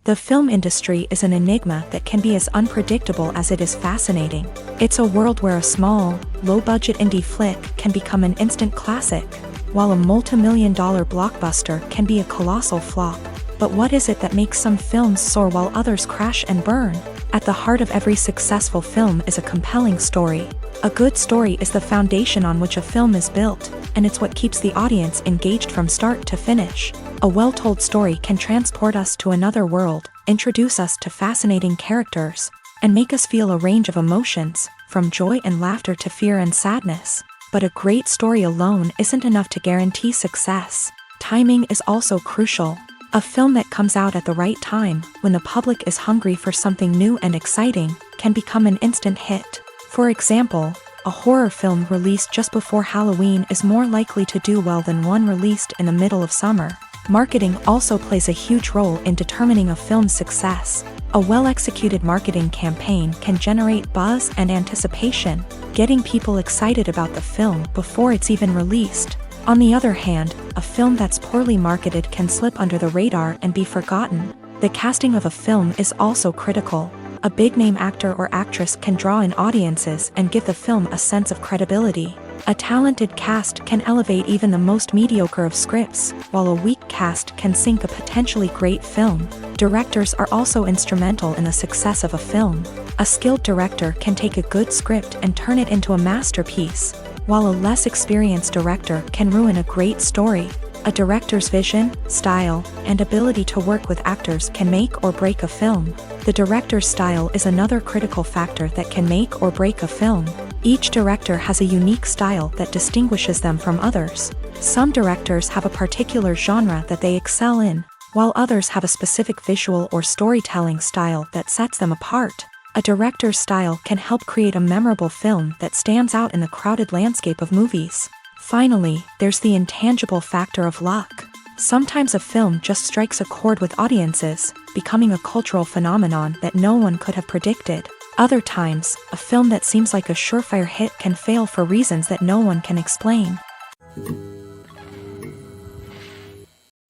The film industry is an enigma that can be as unpredictable as it is fascinating. It's a world where a small, low-budget indie flick can become an instant classic, while a multi-million-dollar blockbuster can be a colossal flop. But what is it that makes some films soar while others crash and burn? At the heart of every successful film is a compelling story. A good story is the foundation on which a film is built, and it's what keeps the audience engaged from start to finish. A well-told story can transport us to another world, introduce us to fascinating characters, and make us feel a range of emotions, from joy and laughter to fear and sadness. But a great story alone isn't enough to guarantee success. Timing is also crucial. A film that comes out at the right time, when the public is hungry for something new and exciting, can become an instant hit. For example, a horror film released just before Halloween is more likely to do well than one released in the middle of summer. Marketing also plays a huge role in determining a film's success. A well-executed marketing campaign can generate buzz and anticipation, getting people excited about the film before it's even released. On the other hand, a film that's poorly marketed can slip under the radar and be forgotten. The casting of a film is also critical. A big-name actor or actress can draw in audiences and give the film a sense of credibility. A talented cast can elevate even the most mediocre of scripts, while a weak cast can sink a potentially great film. Directors are also instrumental in the success of a film. A skilled director can take a good script and turn it into a masterpiece, while a less experienced director can ruin a great story. A director's vision, style, and ability to work with actors can make or break a film. The director's style is another critical factor that can make or break a film. Each director has a unique style that distinguishes them from others. Some directors have a particular genre that they excel in, while others have a specific visual or storytelling style that sets them apart. A director's style can help create a memorable film that stands out in the crowded landscape of movies. Finally, there's the intangible factor of luck. Sometimes a film just strikes a chord with audiences, becoming a cultural phenomenon that no one could have predicted. Other times, a film that seems like a surefire hit can fail for reasons that no one can explain.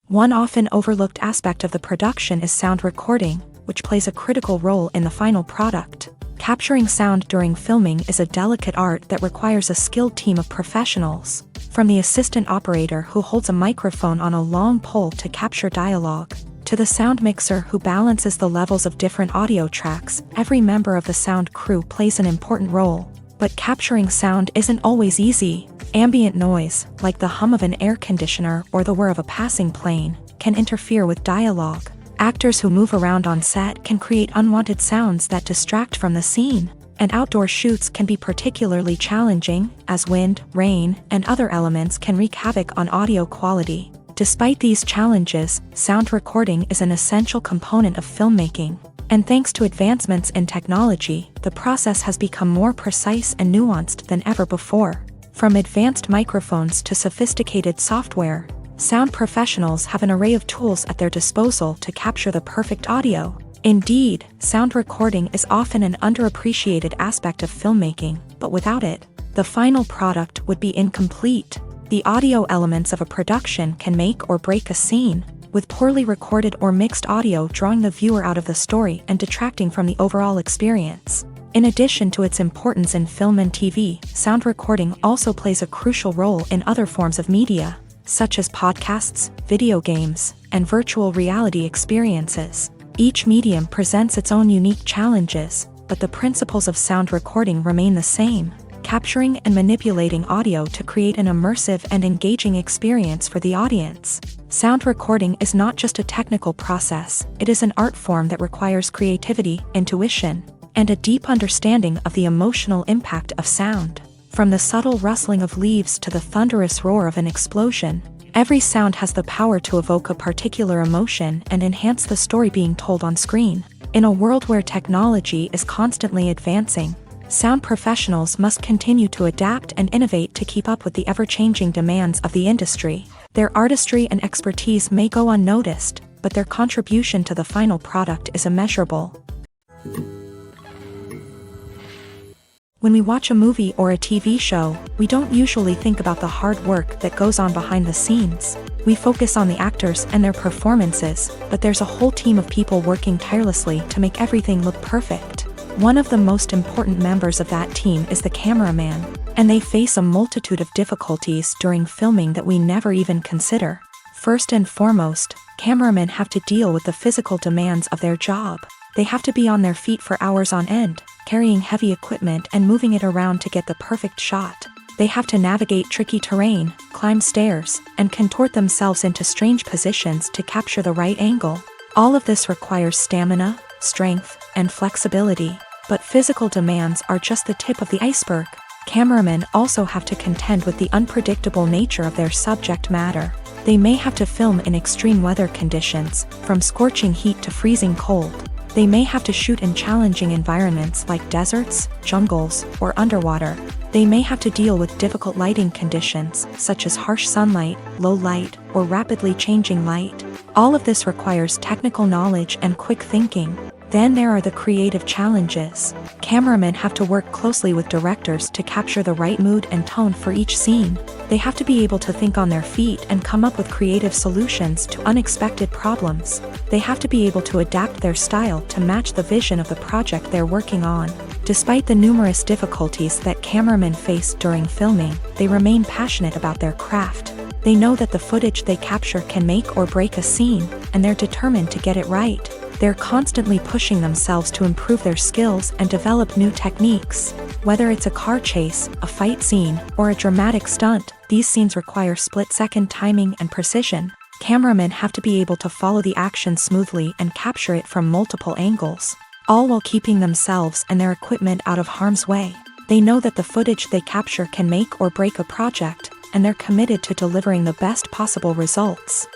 One often overlooked aspect of the production is sound recording, which plays a critical role in the final product. Capturing sound during filming is a delicate art that requires a skilled team of professionals. From the assistant operator who holds a microphone on a long pole to capture dialogue, to the sound mixer who balances the levels of different audio tracks, every member of the sound crew plays an important role. But capturing sound isn't always easy. Ambient noise, like the hum of an air conditioner or the whir of a passing plane, can interfere with dialogue. Actors who move around on set can create unwanted sounds that distract from the scene. And outdoor shoots can be particularly challenging, as wind, rain, and other elements can wreak havoc on audio quality. Despite these challenges, sound recording is an essential component of filmmaking. And thanks to advancements in technology, the process has become more precise and nuanced than ever before. From advanced microphones to sophisticated software, sound professionals have an array of tools at their disposal to capture the perfect audio. Indeed, sound recording is often an underappreciated aspect of filmmaking, but without it, the final product would be incomplete. The audio elements of a production can make or break a scene, with poorly recorded or mixed audio drawing the viewer out of the story and detracting from the overall experience. In addition to its importance in film and TV, sound recording also plays a crucial role in other forms of media, such as podcasts, video games, and virtual reality experiences. Each medium presents its own unique challenges, but the principles of sound recording remain the same, capturing and manipulating audio to create an immersive and engaging experience for the audience. Sound recording is not just a technical process, it is an art form that requires creativity, intuition, and a deep understanding of the emotional impact of sound. From the subtle rustling of leaves to the thunderous roar of an explosion, every sound has the power to evoke a particular emotion and enhance the story being told on screen. In a world where technology is constantly advancing, sound professionals must continue to adapt and innovate to keep up with the ever-changing demands of the industry. Their artistry and expertise may go unnoticed, but their contribution to the final product is immeasurable. When we watch a movie or a TV show, we don't usually think about the hard work that goes on behind the scenes. We focus on the actors and their performances, but there's a whole team of people working tirelessly to make everything look perfect. One of the most important members of that team is the cameraman, and they face a multitude of difficulties during filming that we never even consider. First and foremost, cameramen have to deal with the physical demands of their job. They have to be on their feet for hours on end, carrying heavy equipment and moving it around to get the perfect shot. They have to navigate tricky terrain, climb stairs, and contort themselves into strange positions to capture the right angle. All of this requires stamina, strength, and flexibility. But physical demands are just the tip of the iceberg. Cameramen also have to contend with the unpredictable nature of their subject matter. They may have to film in extreme weather conditions, from scorching heat to freezing cold. They may have to shoot in challenging environments like deserts, jungles, or underwater. They may have to deal with difficult lighting conditions, such as harsh sunlight, low light, or rapidly changing light. All of this requires technical knowledge and quick thinking. Then there are the creative challenges. Cameramen have to work closely with directors to capture the right mood and tone for each scene. They have to be able to think on their feet and come up with creative solutions to unexpected problems. They have to be able to adapt their style to match the vision of the project they're working on. Despite the numerous difficulties that cameramen face during filming, they remain passionate about their craft. They know that the footage they capture can make or break a scene, and they're determined to get it right. They're constantly pushing themselves to improve their skills and develop new techniques. Whether it's a car chase, a fight scene, or a dramatic stunt, these scenes require split-second timing and precision. Cameramen have to be able to follow the action smoothly and capture it from multiple angles, all while keeping themselves and their equipment out of harm's way. They know that the footage they capture can make or break a project, and they're committed to delivering the best possible results.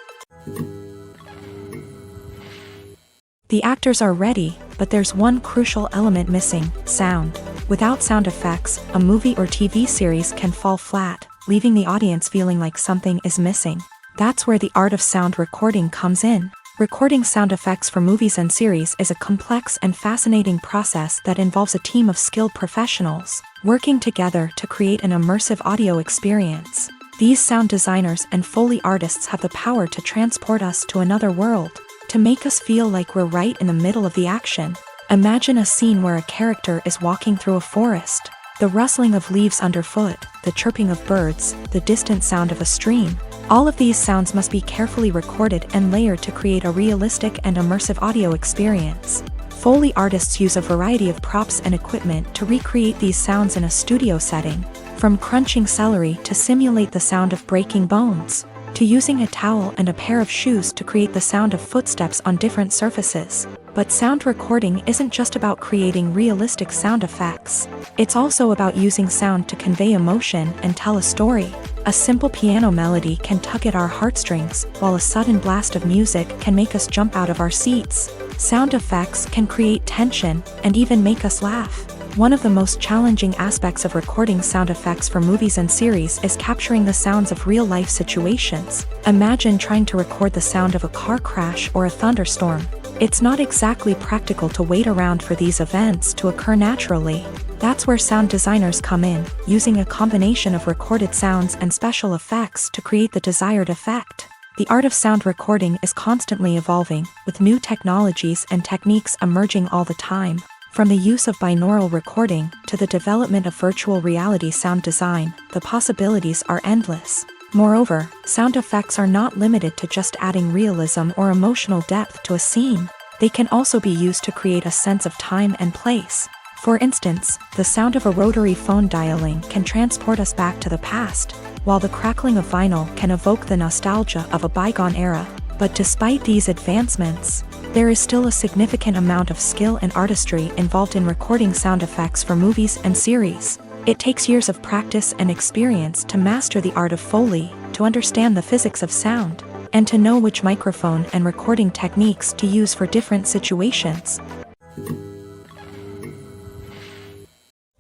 The actors are ready, but there's one crucial element missing: sound. Without sound effects, a movie or TV series can fall flat, leaving the audience feeling like something is missing. That's where the art of sound recording comes in. Recording sound effects for movies and series is a complex and fascinating process that involves a team of skilled professionals working together to create an immersive audio experience. These sound designers and Foley artists have the power to transport us to another world, to make us feel like we're right in the middle of the action. Imagine a scene where a character is walking through a forest. The rustling of leaves underfoot, the chirping of birds, the distant sound of a stream. All of these sounds must be carefully recorded and layered to create a realistic and immersive audio experience. Foley artists use a variety of props and equipment to recreate these sounds in a studio setting, from crunching celery to simulate the sound of breaking bones, to using a towel and a pair of shoes to create the sound of footsteps on different surfaces. But sound recording isn't just about creating realistic sound effects. It's also about using sound to convey emotion and tell a story. A simple piano melody can tug at our heartstrings, while a sudden blast of music can make us jump out of our seats. Sound effects can create tension and even make us laugh. One of the most challenging aspects of recording sound effects for movies and series is capturing the sounds of real-life situations. Imagine trying to record the sound of a car crash or a thunderstorm. It's not exactly practical to wait around for these events to occur naturally. That's where sound designers come in, using a combination of recorded sounds and special effects to create the desired effect. The art of sound recording is constantly evolving, with new technologies and techniques emerging all the time. From the use of binaural recording to the development of virtual reality sound design, the possibilities are endless. Moreover, sound effects are not limited to just adding realism or emotional depth to a scene. They can also be used to create a sense of time and place. For instance, the sound of a rotary phone dialing can transport us back to the past, while the crackling of vinyl can evoke the nostalgia of a bygone era. But despite these advancements, there is still a significant amount of skill and artistry involved in recording sound effects for movies and series. It takes years of practice and experience to master the art of Foley, to understand the physics of sound, and to know which microphone and recording techniques to use for different situations.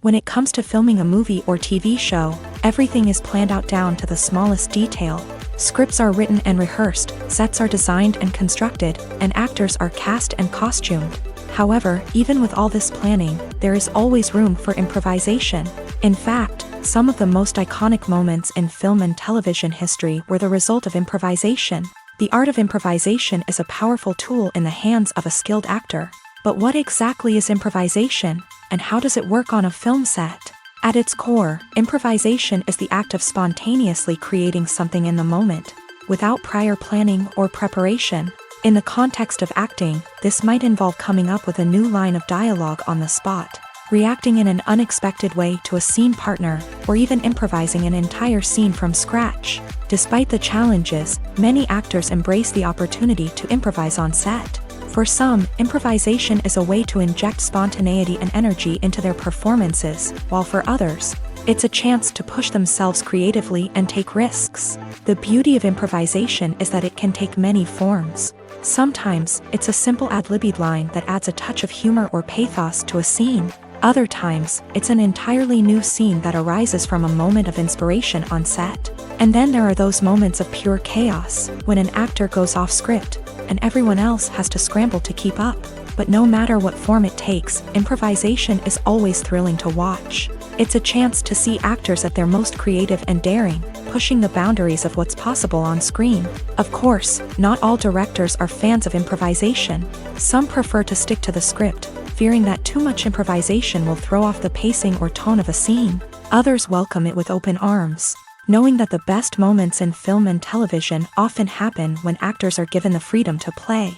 When it comes to filming a movie or TV show, everything is planned out down to the smallest detail. Scripts are written and rehearsed, sets are designed and constructed, and actors are cast and costumed. However, even with all this planning, there is always room for improvisation. In fact, some of the most iconic moments in film and television history were the result of improvisation. The art of improvisation is a powerful tool in the hands of a skilled actor. But what exactly is improvisation, and how does it work on a film set? At its core, improvisation is the act of spontaneously creating something in the moment, without prior planning or preparation. In the context of acting, this might involve coming up with a new line of dialogue on the spot, reacting in an unexpected way to a scene partner, or even improvising an entire scene from scratch. Despite the challenges, many actors embrace the opportunity to improvise on set. For some, improvisation is a way to inject spontaneity and energy into their performances, while for others, it's a chance to push themselves creatively and take risks. The beauty of improvisation is that it can take many forms. Sometimes, it's a simple ad-libbed line that adds a touch of humor or pathos to a scene. Other times, it's an entirely new scene that arises from a moment of inspiration on set. And then there are those moments of pure chaos, when an actor goes off script, and everyone else has to scramble to keep up. But no matter what form it takes, improvisation is always thrilling to watch. It's a chance to see actors at their most creative and daring, pushing the boundaries of what's possible on screen. Of course, not all directors are fans of improvisation. Some prefer to stick to the script, fearing that too much improvisation will throw off the pacing or tone of a scene. Others welcome it with open arms, knowing that the best moments in film and television often happen when actors are given the freedom to play.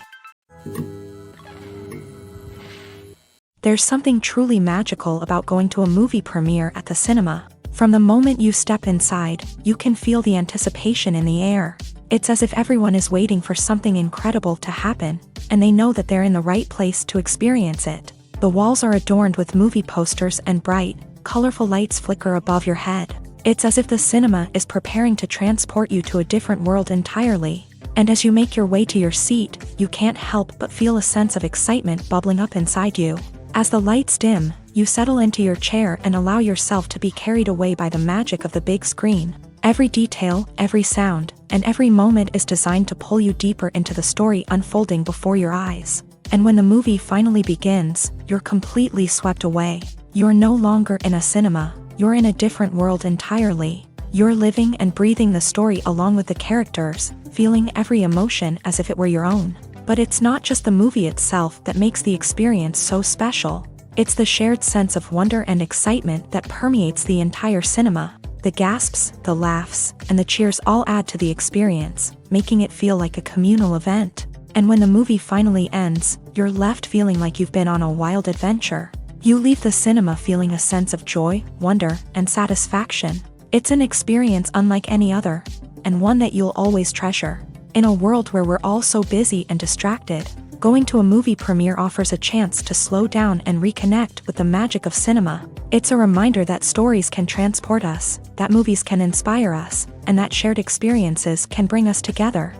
There's something truly magical about going to a movie premiere at the cinema. From the moment you step inside, you can feel the anticipation in the air. It's as if everyone is waiting for something incredible to happen, and they know that they're in the right place to experience it. The walls are adorned with movie posters and bright, colorful lights flicker above your head. It's as if the cinema is preparing to transport you to a different world entirely. And as you make your way to your seat, you can't help but feel a sense of excitement bubbling up inside you. As the lights dim, you settle into your chair and allow yourself to be carried away by the magic of the big screen. Every detail, every sound, and every moment is designed to pull you deeper into the story unfolding before your eyes. And when the movie finally begins, you're completely swept away. You're no longer in a cinema, you're in a different world entirely. You're living and breathing the story along with the characters, feeling every emotion as if it were your own. But it's not just the movie itself that makes the experience so special. It's the shared sense of wonder and excitement that permeates the entire cinema. The gasps, the laughs, and the cheers all add to the experience, making it feel like a communal event. And when the movie finally ends, you're left feeling like you've been on a wild adventure. You leave the cinema feeling a sense of joy, wonder, and satisfaction. It's an experience unlike any other. and one that you'll always treasure. In a world where we're all so busy and distracted, going to a movie premiere offers a chance to slow down and reconnect with the magic of cinema. It's a reminder that stories can transport us, that movies can inspire us, and that shared experiences can bring us together.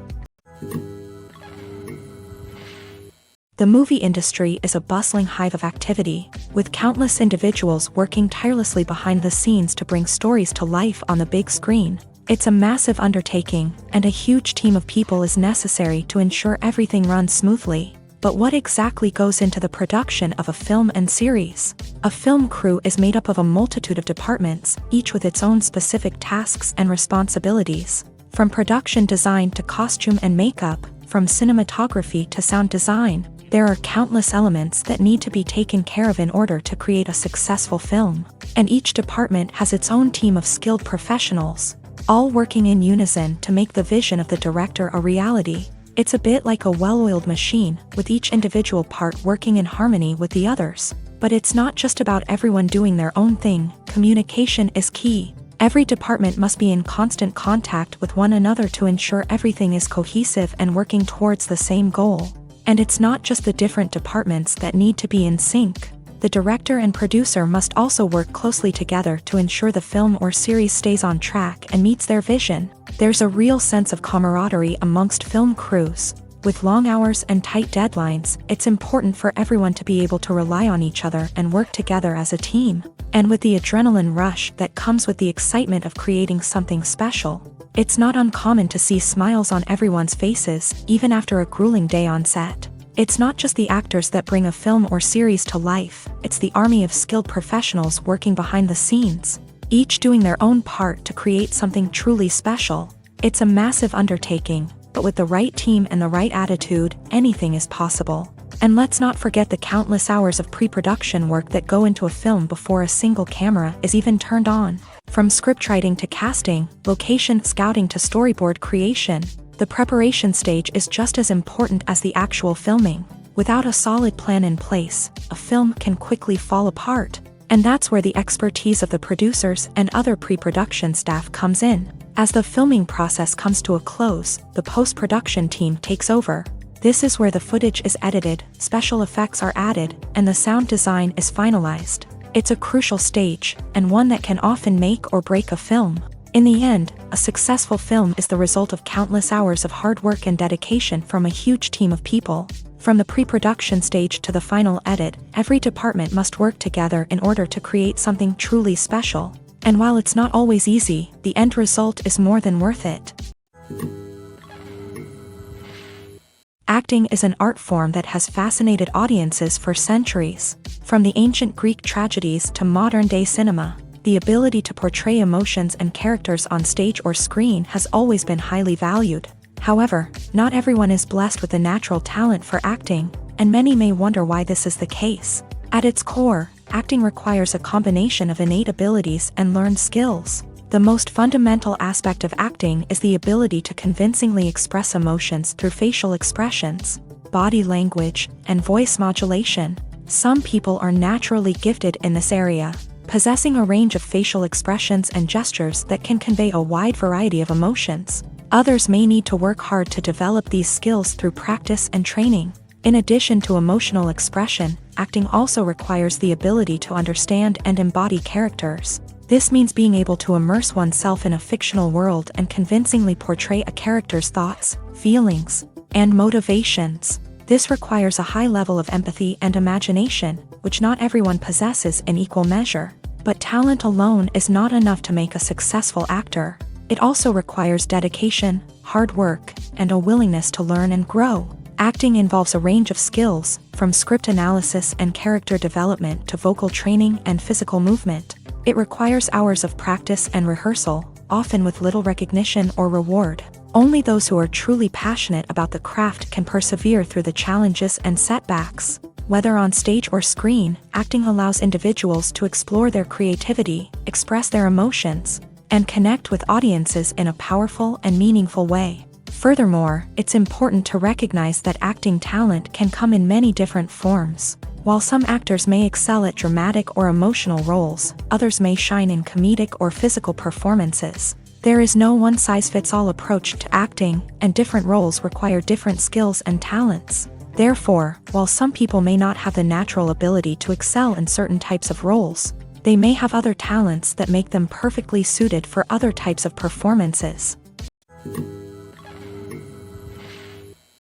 The movie industry is a bustling hive of activity, with countless individuals working tirelessly behind the scenes to bring stories to life on the big screen. It's a massive undertaking, and a huge team of people is necessary to ensure everything runs smoothly. But what exactly goes into the production of a film and series? A film crew is made up of a multitude of departments, each with its own specific tasks and responsibilities. From production design to costume and makeup, from cinematography to sound design, there are countless elements that need to be taken care of in order to create a successful film. And each department has its own team of skilled professionals, all working in unison to make the vision of the director a reality. It's a bit like a well-oiled machine, with each individual part working in harmony with the others. But it's not just about everyone doing their own thing. Communication is key. Every department must be in constant contact with one another to ensure everything is cohesive and working towards the same goal. And it's not just the different departments that need to be in sync. The director and producer must also work closely together to ensure the film or series stays on track and meets their vision. There's a real sense of camaraderie amongst film crews. With long hours and tight deadlines, it's important for everyone to be able to rely on each other and work together as a team. And with the adrenaline rush that comes with the excitement of creating something special, it's not uncommon to see smiles on everyone's faces, even after a grueling day on set. It's not just the actors that bring a film or series to life, it's the army of skilled professionals working behind the scenes, each doing their own part to create something truly special. It's a massive undertaking, but with the right team and the right attitude, anything is possible. And let's not forget the countless hours of pre-production work that go into a film before a single camera is even turned on. From scriptwriting to casting, location scouting to storyboard creation, the preparation stage is just as important as the actual filming. Without a solid plan in place, a film can quickly fall apart. And that's where the expertise of the producers and other pre-production staff comes in. As the filming process comes to a close, the post-production team takes over. This is where the footage is edited, special effects are added, and the sound design is finalized. It's a crucial stage, and one that can often make or break a film. In the end, a successful film is the result of countless hours of hard work and dedication from a huge team of people. From the pre-production stage to the final edit, every department must work together in order to create something truly special. And while it's not always easy, the end result is more than worth it. Acting is an art form that has fascinated audiences for centuries. From the ancient Greek tragedies to modern-day cinema, the ability to portray emotions and characters on stage or screen has always been highly valued. However, not everyone is blessed with a natural talent for acting, and many may wonder why this is the case. At its core, acting requires a combination of innate abilities and learned skills. The most fundamental aspect of acting is the ability to convincingly express emotions through facial expressions, body language, and voice modulation. Some people are naturally gifted in this area, possessing a range of facial expressions and gestures that can convey a wide variety of emotions. Others may need to work hard to develop these skills through practice and training. In addition to emotional expression, acting also requires the ability to understand and embody characters. This means being able to immerse oneself in a fictional world and convincingly portray a character's thoughts, feelings, and motivations. This requires a high level of empathy and imagination, which not everyone possesses in equal measure. But talent alone is not enough to make a successful actor. It also requires dedication, hard work, and a willingness to learn and grow. Acting involves a range of skills, from script analysis and character development to vocal training and physical movement. It requires hours of practice and rehearsal, often with little recognition or reward. Only those who are truly passionate about the craft can persevere through the challenges and setbacks. Whether on stage or screen, acting allows individuals to explore their creativity, express their emotions, and connect with audiences in a powerful and meaningful way. Furthermore, it's important to recognize that acting talent can come in many different forms. While some actors may excel at dramatic or emotional roles, others may shine in comedic or physical performances. There is no one-size-fits-all approach to acting, and different roles require different skills and talents. Therefore, while some people may not have the natural ability to excel in certain types of roles, they may have other talents that make them perfectly suited for other types of performances.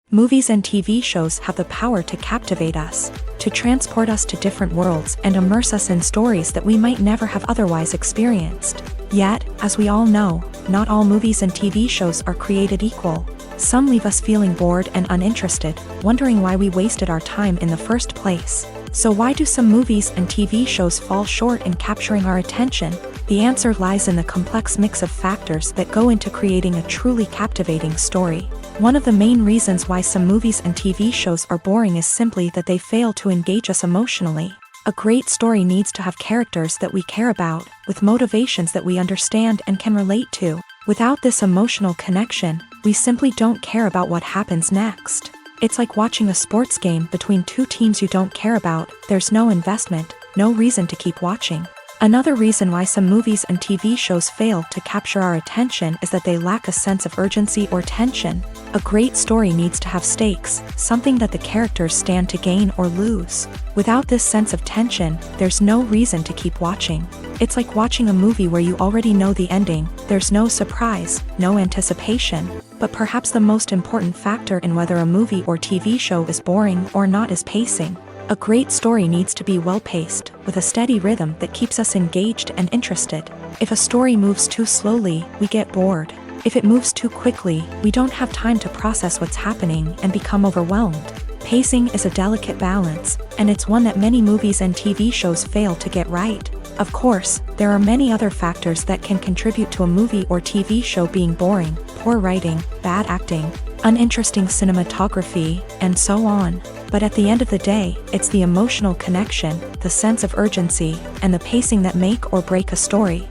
Movies and TV shows have the power to captivate us, to transport us to different worlds and immerse us in stories that we might never have otherwise experienced. Yet, as we all know, not all movies and TV shows are created equal. Some leave us feeling bored and uninterested, wondering why we wasted our time in the first place. So why do some movies and TV shows fall short in capturing our attention? The answer lies in the complex mix of factors that go into creating a truly captivating story. One of the main reasons why some movies and TV shows are boring is simply that they fail to engage us emotionally. A great story needs to have characters that we care about, with motivations that we understand and can relate to. Without this emotional connection, we simply don't care about what happens next. It's like watching a sports game between two teams you don't care about. There's no investment, no reason to keep watching. Another reason why some movies and TV shows fail to capture our attention is that they lack a sense of urgency or tension. A great story needs to have stakes, something that the characters stand to gain or lose. Without this sense of tension, there's no reason to keep watching. It's like watching a movie where you already know the ending. There's no surprise, no anticipation. But perhaps the most important factor in whether a movie or TV show is boring or not is pacing. A great story needs to be well-paced, with a steady rhythm that keeps us engaged and interested. If a story moves too slowly, we get bored. If it moves too quickly, we don't have time to process what's happening and become overwhelmed. Pacing is a delicate balance, and it's one that many movies and TV shows fail to get right. Of course, there are many other factors that can contribute to a movie or TV show being boring: poor writing, bad acting, uninteresting cinematography, and so on. But at the end of the day, it's the emotional connection, the sense of urgency, and the pacing that make or break a story.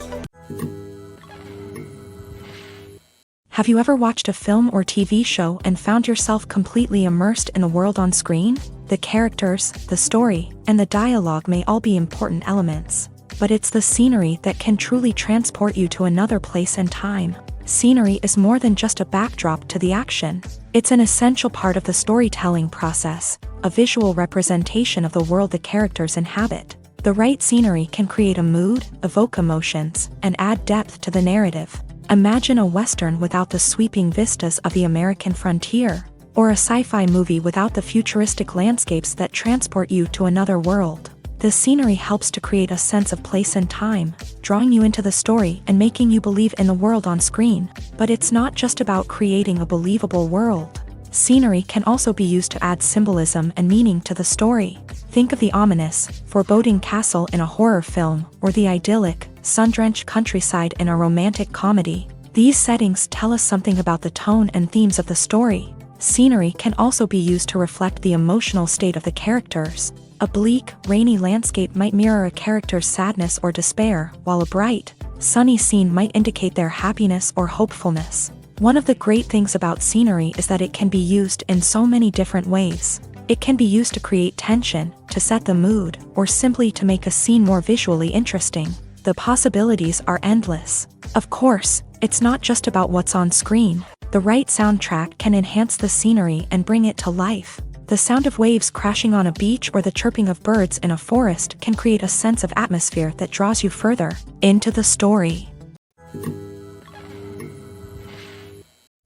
Have you ever watched a film or TV show and found yourself completely immersed in the world on screen? The characters, the story, and the dialogue may all be important elements, but it's the scenery that can truly transport you to another place and time. Scenery is more than just a backdrop to the action. It's an essential part of the storytelling process, a visual representation of the world the characters inhabit. The right scenery can create a mood, evoke emotions, and add depth to the narrative. Imagine a Western without the sweeping vistas of the American frontier, or a sci-fi movie without the futuristic landscapes that transport you to another world. The scenery helps to create a sense of place and time, drawing you into the story and making you believe in the world on screen. But it's not just about creating a believable world. Scenery can also be used to add symbolism and meaning to the story. Think of the ominous, foreboding castle in a horror film, or the idyllic, sun-drenched countryside in a romantic comedy. These settings tell us something about the tone and themes of the story. Scenery can also be used to reflect the emotional state of the characters. A bleak, rainy landscape might mirror a character's sadness or despair, while a bright, sunny scene might indicate their happiness or hopefulness. One of the great things about scenery is that it can be used in so many different ways. It can be used to create tension, to set the mood, or simply to make a scene more visually interesting. The possibilities are endless. Of course, it's not just about what's on screen. The right soundtrack can enhance the scenery and bring it to life. The sound of waves crashing on a beach or the chirping of birds in a forest can create a sense of atmosphere that draws you further into the story.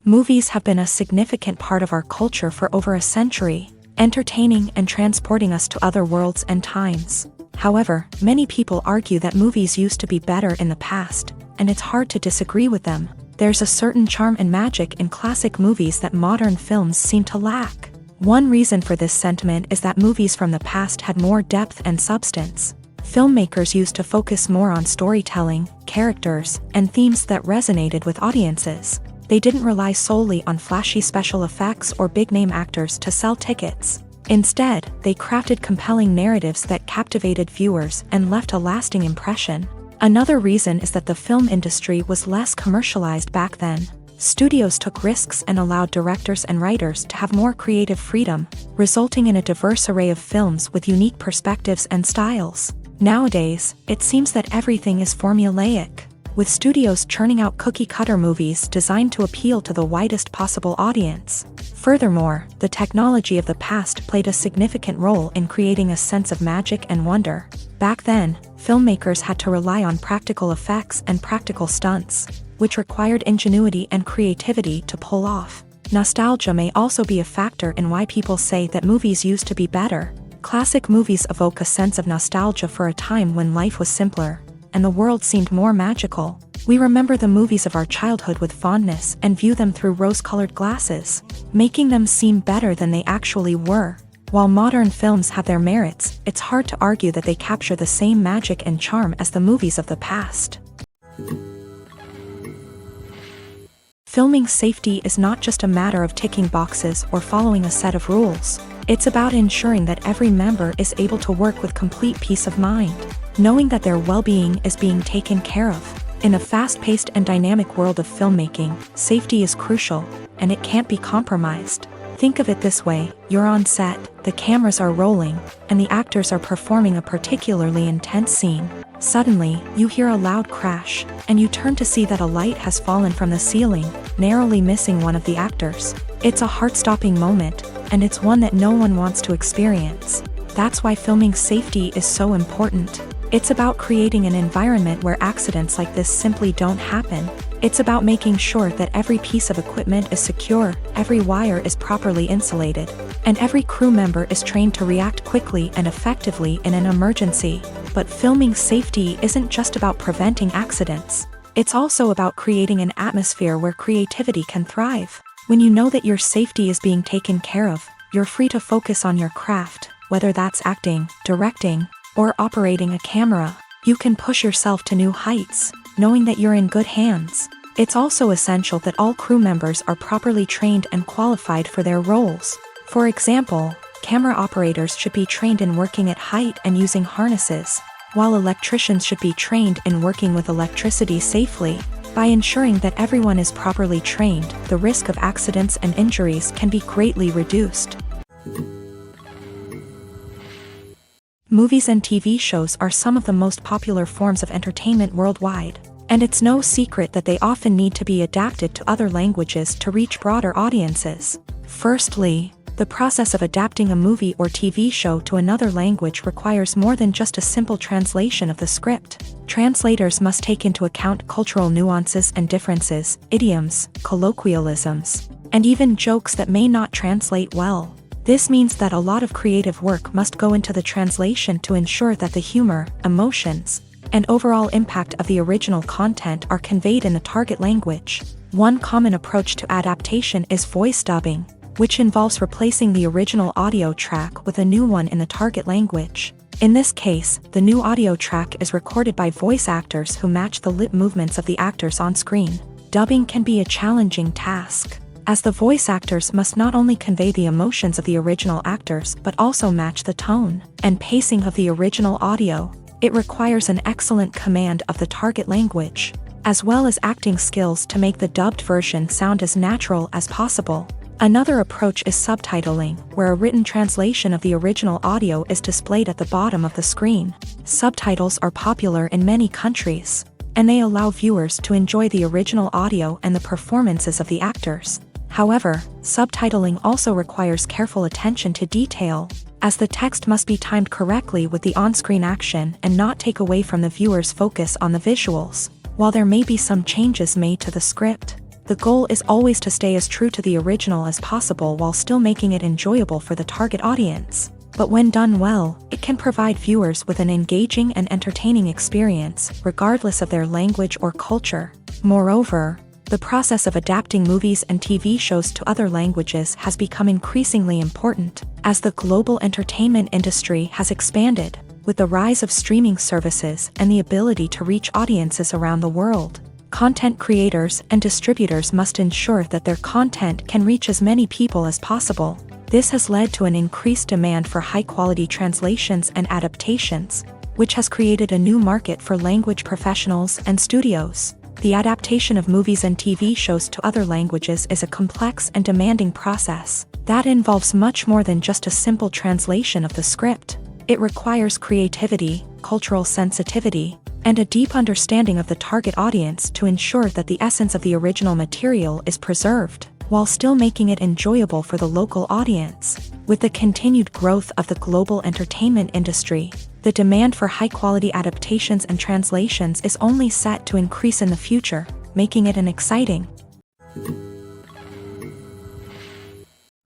Movies have been a significant part of our culture for over a century, entertaining and transporting us to other worlds and times. However, many people argue that movies used to be better in the past, and it's hard to disagree with them. There's a certain charm and magic in classic movies that modern films seem to lack. One reason for this sentiment is that movies from the past had more depth and substance. Filmmakers used to focus more on storytelling, characters, and themes that resonated with audiences. They didn't rely solely on flashy special effects or big-name actors to sell tickets. Instead, they crafted compelling narratives that captivated viewers and left a lasting impression. Another reason is that the film industry was less commercialized back then. Studios took risks and allowed directors and writers to have more creative freedom, resulting in a diverse array of films with unique perspectives and styles. Nowadays, it seems that everything is formulaic. with studios churning out cookie-cutter movies designed to appeal to the widest possible audience. Furthermore, the technology of the past played a significant role in creating a sense of magic and wonder. Back then, filmmakers had to rely on practical effects and practical stunts, which required ingenuity and creativity to pull off. Nostalgia may also be a factor in why people say that movies used to be better. Classic movies evoke a sense of nostalgia for a time when life was simpler, and the world seemed more magical. We remember the movies of our childhood with fondness and view them through rose-colored glasses, making them seem better than they actually were. While modern films have their merits, it's hard to argue that they capture the same magic and charm as the movies of the past. Filming safety is not just a matter of ticking boxes or following a set of rules. It's about ensuring that every member is able to work with complete peace of mind, knowing that their well-being is being taken care of. In a fast-paced and dynamic world of filmmaking, safety is crucial, and it can't be compromised. Think of it this way: you're on set, the cameras are rolling, and the actors are performing a particularly intense scene. Suddenly, you hear a loud crash, and you turn to see that a light has fallen from the ceiling, narrowly missing one of the actors. It's a heart-stopping moment, and it's one that no one wants to experience. That's why filming safety is so important. It's about creating an environment where accidents like this simply don't happen. It's about making sure that every piece of equipment is secure, every wire is properly insulated, and every crew member is trained to react quickly and effectively in an emergency. But filming safety isn't just about preventing accidents. It's also about creating an atmosphere where creativity can thrive. When you know that your safety is being taken care of, you're free to focus on your craft, whether that's acting, directing, or operating a camera. You can push yourself to new heights, knowing that you're in good hands. It's also essential that all crew members are properly trained and qualified for their roles. For example, camera operators should be trained in working at height and using harnesses, while electricians should be trained in working with electricity safely. By ensuring that everyone is properly trained, the risk of accidents and injuries can be greatly reduced. Movies and TV shows are some of the most popular forms of entertainment worldwide, and it's no secret that they often need to be adapted to other languages to reach broader audiences. Firstly, the process of adapting a movie or TV show to another language requires more than just a simple translation of the script. Translators must take into account cultural nuances and differences, idioms, colloquialisms, and even jokes that may not translate well. This means that a lot of creative work must go into the translation to ensure that the humor, emotions, and overall impact of the original content are conveyed in the target language. One common approach to adaptation is voice dubbing, which involves replacing the original audio track with a new one in the target language. In this case, the new audio track is recorded by voice actors who match the lip movements of the actors on screen. Dubbing can be a challenging task, as the voice actors must not only convey the emotions of the original actors but also match the tone and pacing of the original audio. It requires an excellent command of the target language, as well as acting skills to make the dubbed version sound as natural as possible. Another approach is subtitling, where a written translation of the original audio is displayed at the bottom of the screen. Subtitles are popular in many countries, and they allow viewers to enjoy the original audio and the performances of the actors. However, subtitling also requires careful attention to detail, as the text must be timed correctly with the on-screen action and not take away from the viewer's focus on the visuals. While there may be some changes made to the script, the goal is always to stay as true to the original as possible while still making it enjoyable for the target audience. But when done well, it can provide viewers with an engaging and entertaining experience, regardless of their language or culture. Moreover, the process of adapting movies and TV shows to other languages has become increasingly important, as the global entertainment industry has expanded, with the rise of streaming services and the ability to reach audiences around the world. Content creators and distributors must ensure that their content can reach as many people as possible. This has led to an increased demand for high-quality translations and adaptations, which has created a new market for language professionals and studios. The adaptation of movies and TV shows to other languages is a complex and demanding process that involves much more than just a simple translation of the script. It requires creativity, cultural sensitivity, and a deep understanding of the target audience to ensure that the essence of the original material is preserved, while still making it enjoyable for the local audience. With the continued growth of the global entertainment industry, the demand for high-quality adaptations and translations is only set to increase in the future, making it an exciting.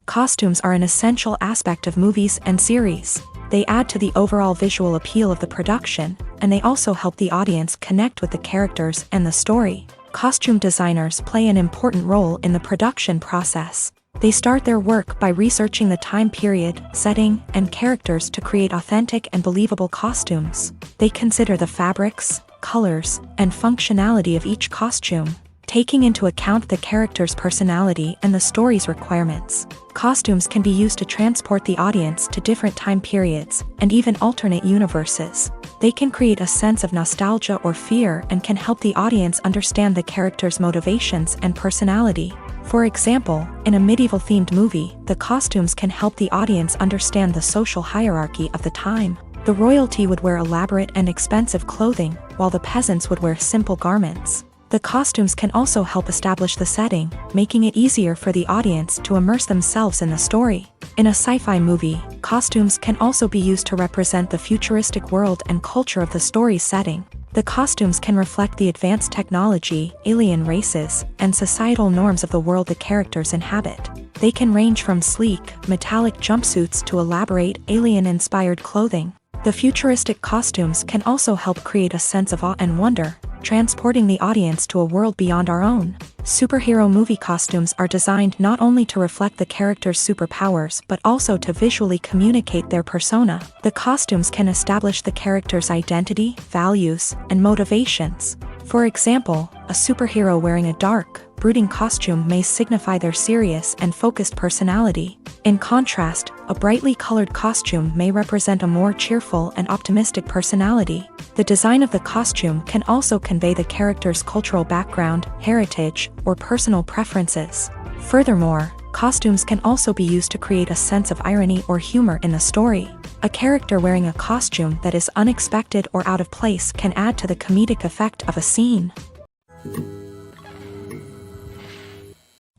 Costumes are an essential aspect of movies and series. They add to the overall visual appeal of the production, and they also help the audience connect with the characters and the story. Costume designers play an important role in the production process. They start their work by researching the time period, setting, and characters to create authentic and believable costumes. They consider the fabrics, colors, and functionality of each costume, taking into account the character's personality and the story's requirements. Costumes can be used to transport the audience to different time periods and even alternate universes. They can create a sense of nostalgia or fear and can help the audience understand the character's motivations and personality. For example, in a medieval-themed movie, the costumes can help the audience understand the social hierarchy of the time. The royalty would wear elaborate and expensive clothing, while the peasants would wear simple garments. The costumes can also help establish the setting, making it easier for the audience to immerse themselves in the story. In a sci-fi movie, costumes can also be used to represent the futuristic world and culture of the story's setting. The costumes can reflect the advanced technology, alien races, and societal norms of the world the characters inhabit. They can range from sleek, metallic jumpsuits to elaborate, alien-inspired clothing. The futuristic costumes can also help create a sense of awe and wonder, transporting the audience to a world beyond our own. Superhero movie costumes are designed not only to reflect the character's superpowers but also to visually communicate their persona. The costumes can establish the character's identity, values, and motivations. For example, a superhero wearing a dark, brooding costume may signify their serious and focused personality. In contrast, a brightly colored costume may represent a more cheerful and optimistic personality. The design of the costume can also convey the character's cultural background, heritage, or personal preferences. Furthermore, costumes can also be used to create a sense of irony or humor in the story. A character wearing a costume that is unexpected or out of place can add to the comedic effect of a scene.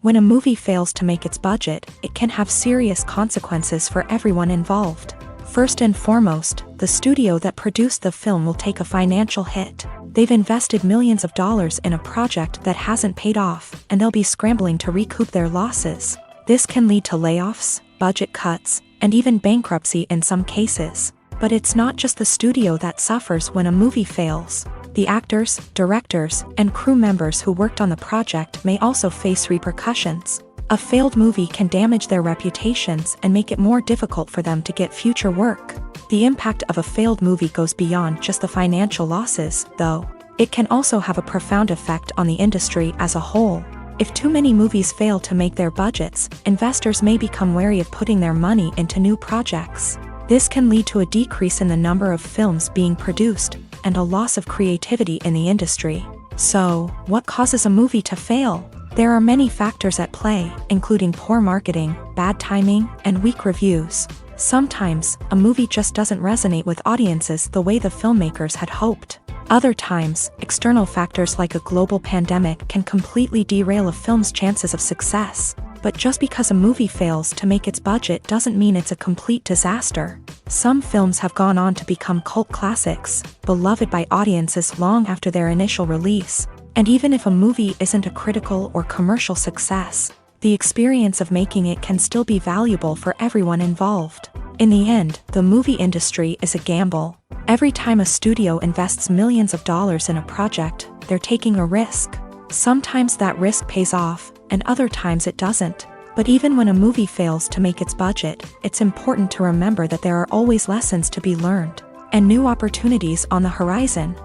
When a movie fails to make its budget, it can have serious consequences for everyone involved. First and foremost, the studio that produced the film will take a financial hit. They've invested millions of dollars in a project that hasn't paid off, and they'll be scrambling to recoup their losses. This can lead to layoffs, budget cuts, and even bankruptcy in some cases. But it's not just the studio that suffers when a movie fails. The actors, directors, and crew members who worked on the project may also face repercussions. A failed movie can damage their reputations and make it more difficult for them to get future work. The impact of a failed movie goes beyond just the financial losses, though. It can also have a profound effect on the industry as a whole. If too many movies fail to make their budgets, investors may become wary of putting their money into new projects. This can lead to a decrease in the number of films being produced, and a loss of creativity in the industry. So, what causes a movie to fail? There are many factors at play, including poor marketing, bad timing, and weak reviews. Sometimes, a movie just doesn't resonate with audiences the way the filmmakers had hoped. Other times, external factors like a global pandemic can completely derail a film's chances of success. But just because a movie fails to make its budget doesn't mean it's a complete disaster. Some films have gone on to become cult classics, beloved by audiences long after their initial release. And even if a movie isn't a critical or commercial success, the experience of making it can still be valuable for everyone involved. In the end, the movie industry is a gamble. Every time a studio invests millions of dollars in a project, they're taking a risk. Sometimes that risk pays off, and other times it doesn't. But even when a movie fails to make its budget, it's important to remember that there are always lessons to be learned, and new opportunities on the horizon.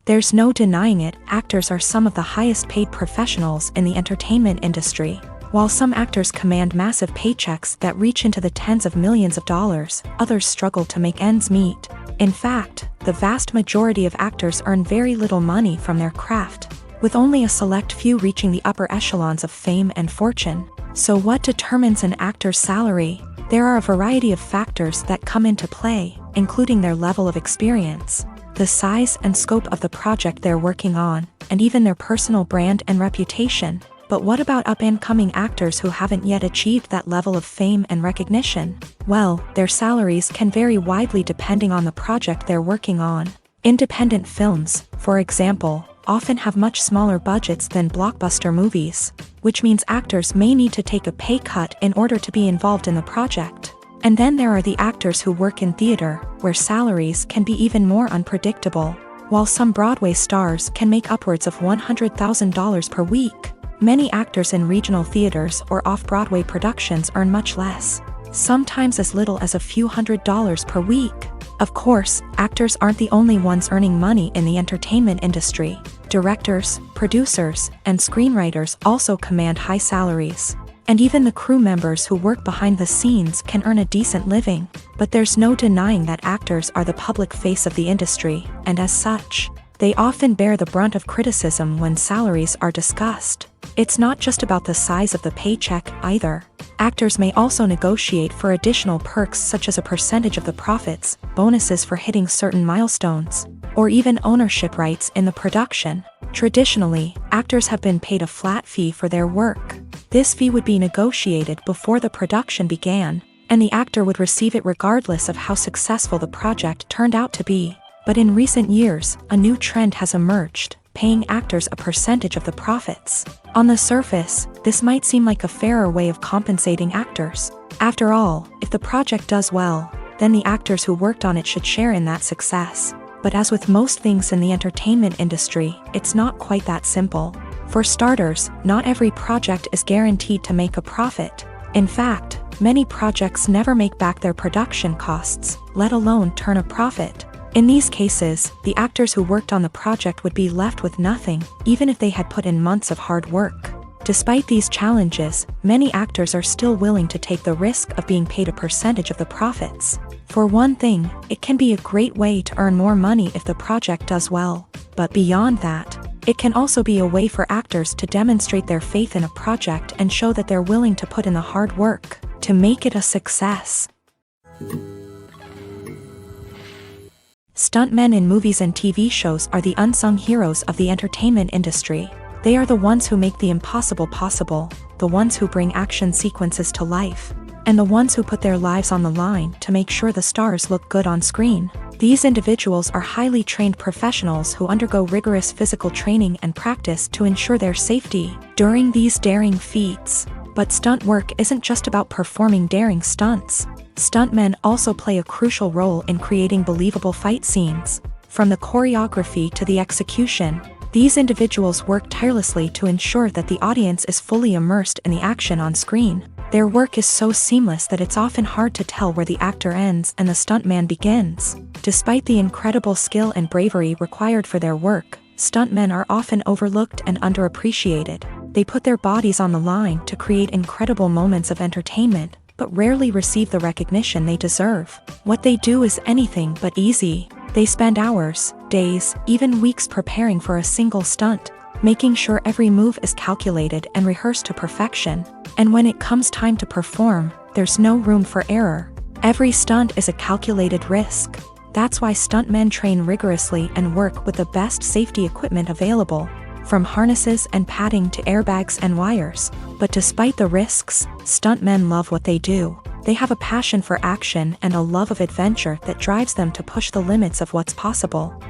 There's no denying it, actors are some of the highest paid professionals in the entertainment industry. While some actors command massive paychecks that reach into the tens of millions of dollars, others struggle to make ends meet. In fact, the vast majority of actors earn very little money from their craft, with only a select few reaching the upper echelons of fame and fortune. So what determines an actor's salary? There are a variety of factors that come into play, including their level of experience, the size and scope of the project they're working on, and even their personal brand and reputation. But what about up-and-coming actors who haven't yet achieved that level of fame and recognition? Well, their salaries can vary widely depending on the project they're working on. Independent films, for example, often have much smaller budgets than blockbuster movies, which means actors may need to take a pay cut in order to be involved in the project. And then there are the actors who work in theater, where salaries can be even more unpredictable. While some Broadway stars can make upwards of $100,000 per week, many actors in regional theaters or off-Broadway productions earn much less, sometimes as little as a few $100s per week. Of course, actors aren't the only ones earning money in the entertainment industry. Directors, producers, and screenwriters also command high salaries. And even the crew members who work behind the scenes can earn a decent living. But there's no denying that actors are the public face of the industry, and as such, they often bear the brunt of criticism when salaries are discussed. It's not just about the size of the paycheck, either. Actors may also negotiate for additional perks such as a percentage of the profits, bonuses for hitting certain milestones, or even ownership rights in the production. Traditionally, actors have been paid a flat fee for their work. This fee would be negotiated before the production began, and the actor would receive it regardless of how successful the project turned out to be. But in recent years, a new trend has emerged, paying actors a percentage of the profits. On the surface, this might seem like a fairer way of compensating actors. After all, if the project does well, then the actors who worked on it should share in that success. But as with most things in the entertainment industry, it's not quite that simple. For starters, not every project is guaranteed to make a profit. In fact, many projects never make back their production costs, let alone turn a profit. In these cases, the actors who worked on the project would be left with nothing, even if they had put in months of hard work. Despite these challenges, many actors are still willing to take the risk of being paid a percentage of the profits. For one thing, it can be a great way to earn more money if the project does well. But beyond that, it can also be a way for actors to demonstrate their faith in a project and show that they're willing to put in the hard work to make it a success. Stuntmen in movies and TV shows are the unsung heroes of the entertainment industry. They are the ones who make the impossible possible, the ones who bring action sequences to life, and the ones who put their lives on the line to make sure the stars look good on screen. These individuals are highly trained professionals who undergo rigorous physical training and practice to ensure their safety during these daring feats. But stunt work isn't just about performing daring stunts. Stuntmen also play a crucial role in creating believable fight scenes. From the choreography to the execution, these individuals work tirelessly to ensure that the audience is fully immersed in the action on screen. Their work is so seamless that it's often hard to tell where the actor ends and the stuntman begins. Despite the incredible skill and bravery required for their work, stuntmen are often overlooked and underappreciated. They put their bodies on the line to create incredible moments of entertainment, but rarely receive the recognition they deserve. What they do is anything but easy. They spend hours, days, even weeks preparing for a single stunt, making sure every move is calculated and rehearsed to perfection. And when it comes time to perform, there's no room for error. Every stunt is a calculated risk. That's why stuntmen train rigorously and work with the best safety equipment available, from harnesses and padding to airbags and wires. But despite the risks, stuntmen love what they do. They have a passion for action and a love of adventure that drives them to push the limits of what's possible.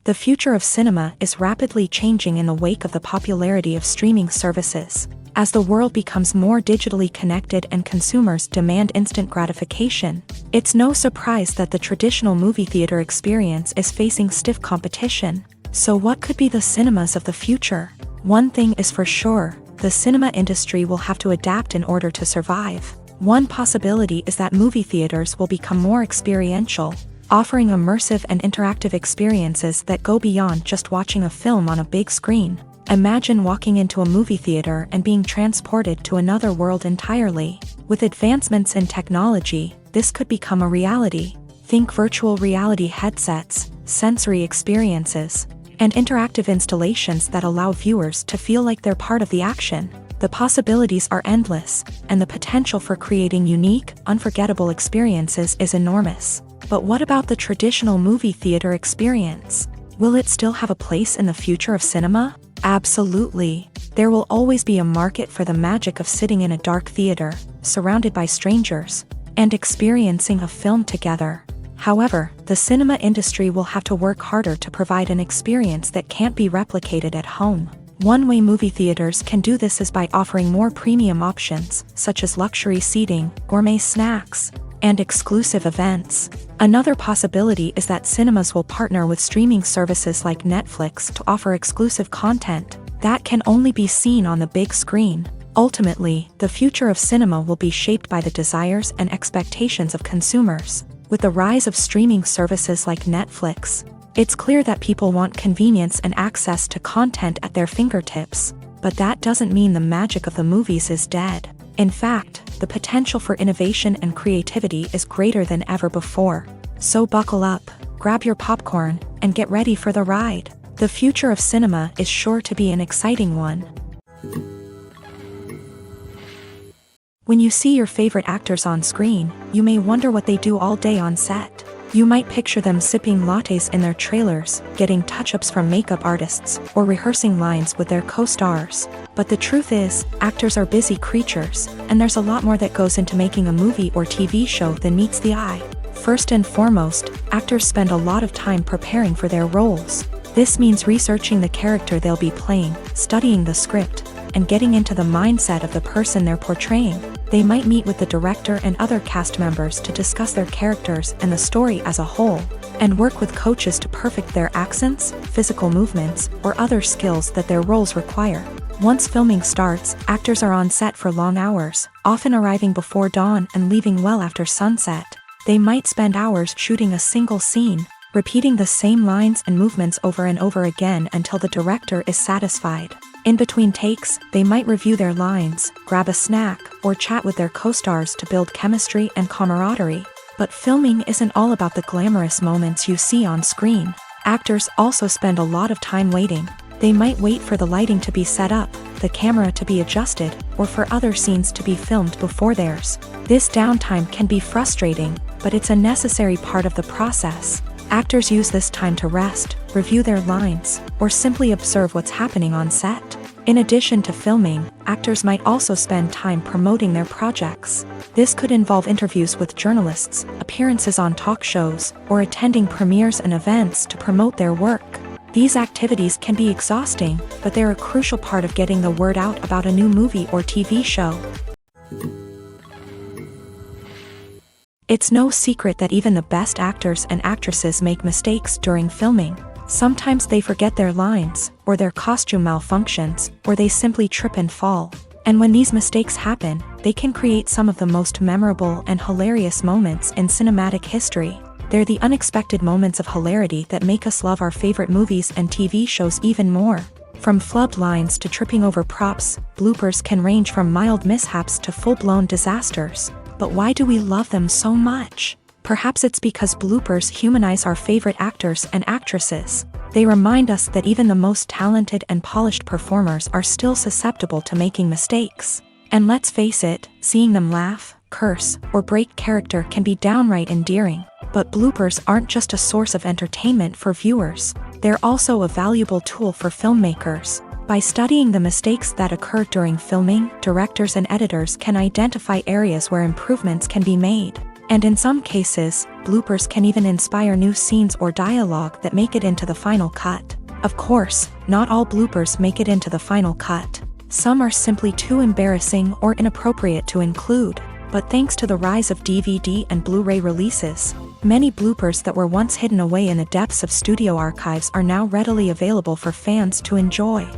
The future of cinema is rapidly changing in the wake of the popularity of streaming services. As the world becomes more digitally connected and consumers demand instant gratification, it's no surprise that the traditional movie theater experience is facing stiff competition. So what could be the cinemas of the future? One thing is for sure, the cinema industry will have to adapt in order to survive. One possibility is that movie theaters will become more experiential, offering immersive and interactive experiences that go beyond just watching a film on a big screen. Imagine walking into a movie theater and being transported to another world entirely. With advancements in technology, this could become a reality. Think virtual reality headsets, sensory experiences, and interactive installations that allow viewers to feel like they're part of the action. The possibilities are endless, and the potential for creating unique, unforgettable experiences is enormous. But what about the traditional movie theater experience? Will it still have a place in the future of cinema? Absolutely. There will always be a market for the magic of sitting in a dark theater, surrounded by strangers, and experiencing a film together. However, the cinema industry will have to work harder to provide an experience that can't be replicated at home. One way movie theaters can do this is by offering more premium options, such as luxury seating, gourmet snacks, and exclusive events. Another possibility is that cinemas will partner with streaming services like Netflix to offer exclusive content that can only be seen on the big screen. Ultimately, the future of cinema will be shaped by the desires and expectations of consumers. With the rise of streaming services like Netflix, it's clear that people want convenience and access to content at their fingertips. But that doesn't mean the magic of the movies is dead. In fact, the potential for innovation and creativity is greater than ever before. So buckle up, grab your popcorn, and get ready for the ride. The future of cinema is sure to be an exciting one. When you see your favorite actors on screen, you may wonder what they do all day on set. You might picture them sipping lattes in their trailers, getting touch-ups from makeup artists, or rehearsing lines with their co-stars. But the truth is, actors are busy creatures, and there's a lot more that goes into making a movie or TV show than meets the eye. First and foremost, actors spend a lot of time preparing for their roles. This means researching the character they'll be playing, studying the script, and getting into the mindset of the person they're portraying. They might meet with the director and other cast members to discuss their characters and the story as a whole, and work with coaches to perfect their accents, physical movements, or other skills that their roles require. Once filming starts, actors are on set for long hours, often arriving before dawn and leaving well after sunset. They might spend hours shooting a single scene, repeating the same lines and movements over and over again until the director is satisfied. In between takes, they might review their lines, grab a snack, or chat with their co-stars to build chemistry and camaraderie. But filming isn't all about the glamorous moments you see on screen. Actors also spend a lot of time waiting. They might wait for the lighting to be set up, the camera to be adjusted, or for other scenes to be filmed before theirs. This downtime can be frustrating, but it's a necessary part of the process. Actors use this time to rest, review their lines, or simply observe what's happening on set. In addition to filming, actors might also spend time promoting their projects. This could involve interviews with journalists, appearances on talk shows, or attending premieres and events to promote their work. These activities can be exhausting, but they're a crucial part of getting the word out about a new movie or TV show. It's no secret that even the best actors and actresses make mistakes during filming. Sometimes they forget their lines, or their costume malfunctions, or they simply trip and fall. And when these mistakes happen, they can create some of the most memorable and hilarious moments in cinematic history. They're the unexpected moments of hilarity that make us love our favorite movies and TV shows even more. From flubbed lines to tripping over props, bloopers can range from mild mishaps to full-blown disasters. But why do we love them so much? Perhaps it's because bloopers humanize our favorite actors and actresses. They remind us that even the most talented and polished performers are still susceptible to making mistakes. And let's face it, seeing them laugh, curse, or break character can be downright endearing. But bloopers aren't just a source of entertainment for viewers. They're also a valuable tool for filmmakers. By studying the mistakes that occur during filming, directors and editors can identify areas where improvements can be made. And in some cases, bloopers can even inspire new scenes or dialogue that make it into the final cut. Of course, not all bloopers make it into the final cut. Some are simply too embarrassing or inappropriate to include. But thanks to the rise of DVD and Blu-ray releases, many bloopers that were once hidden away in the depths of studio archives are now readily available for fans to enjoy.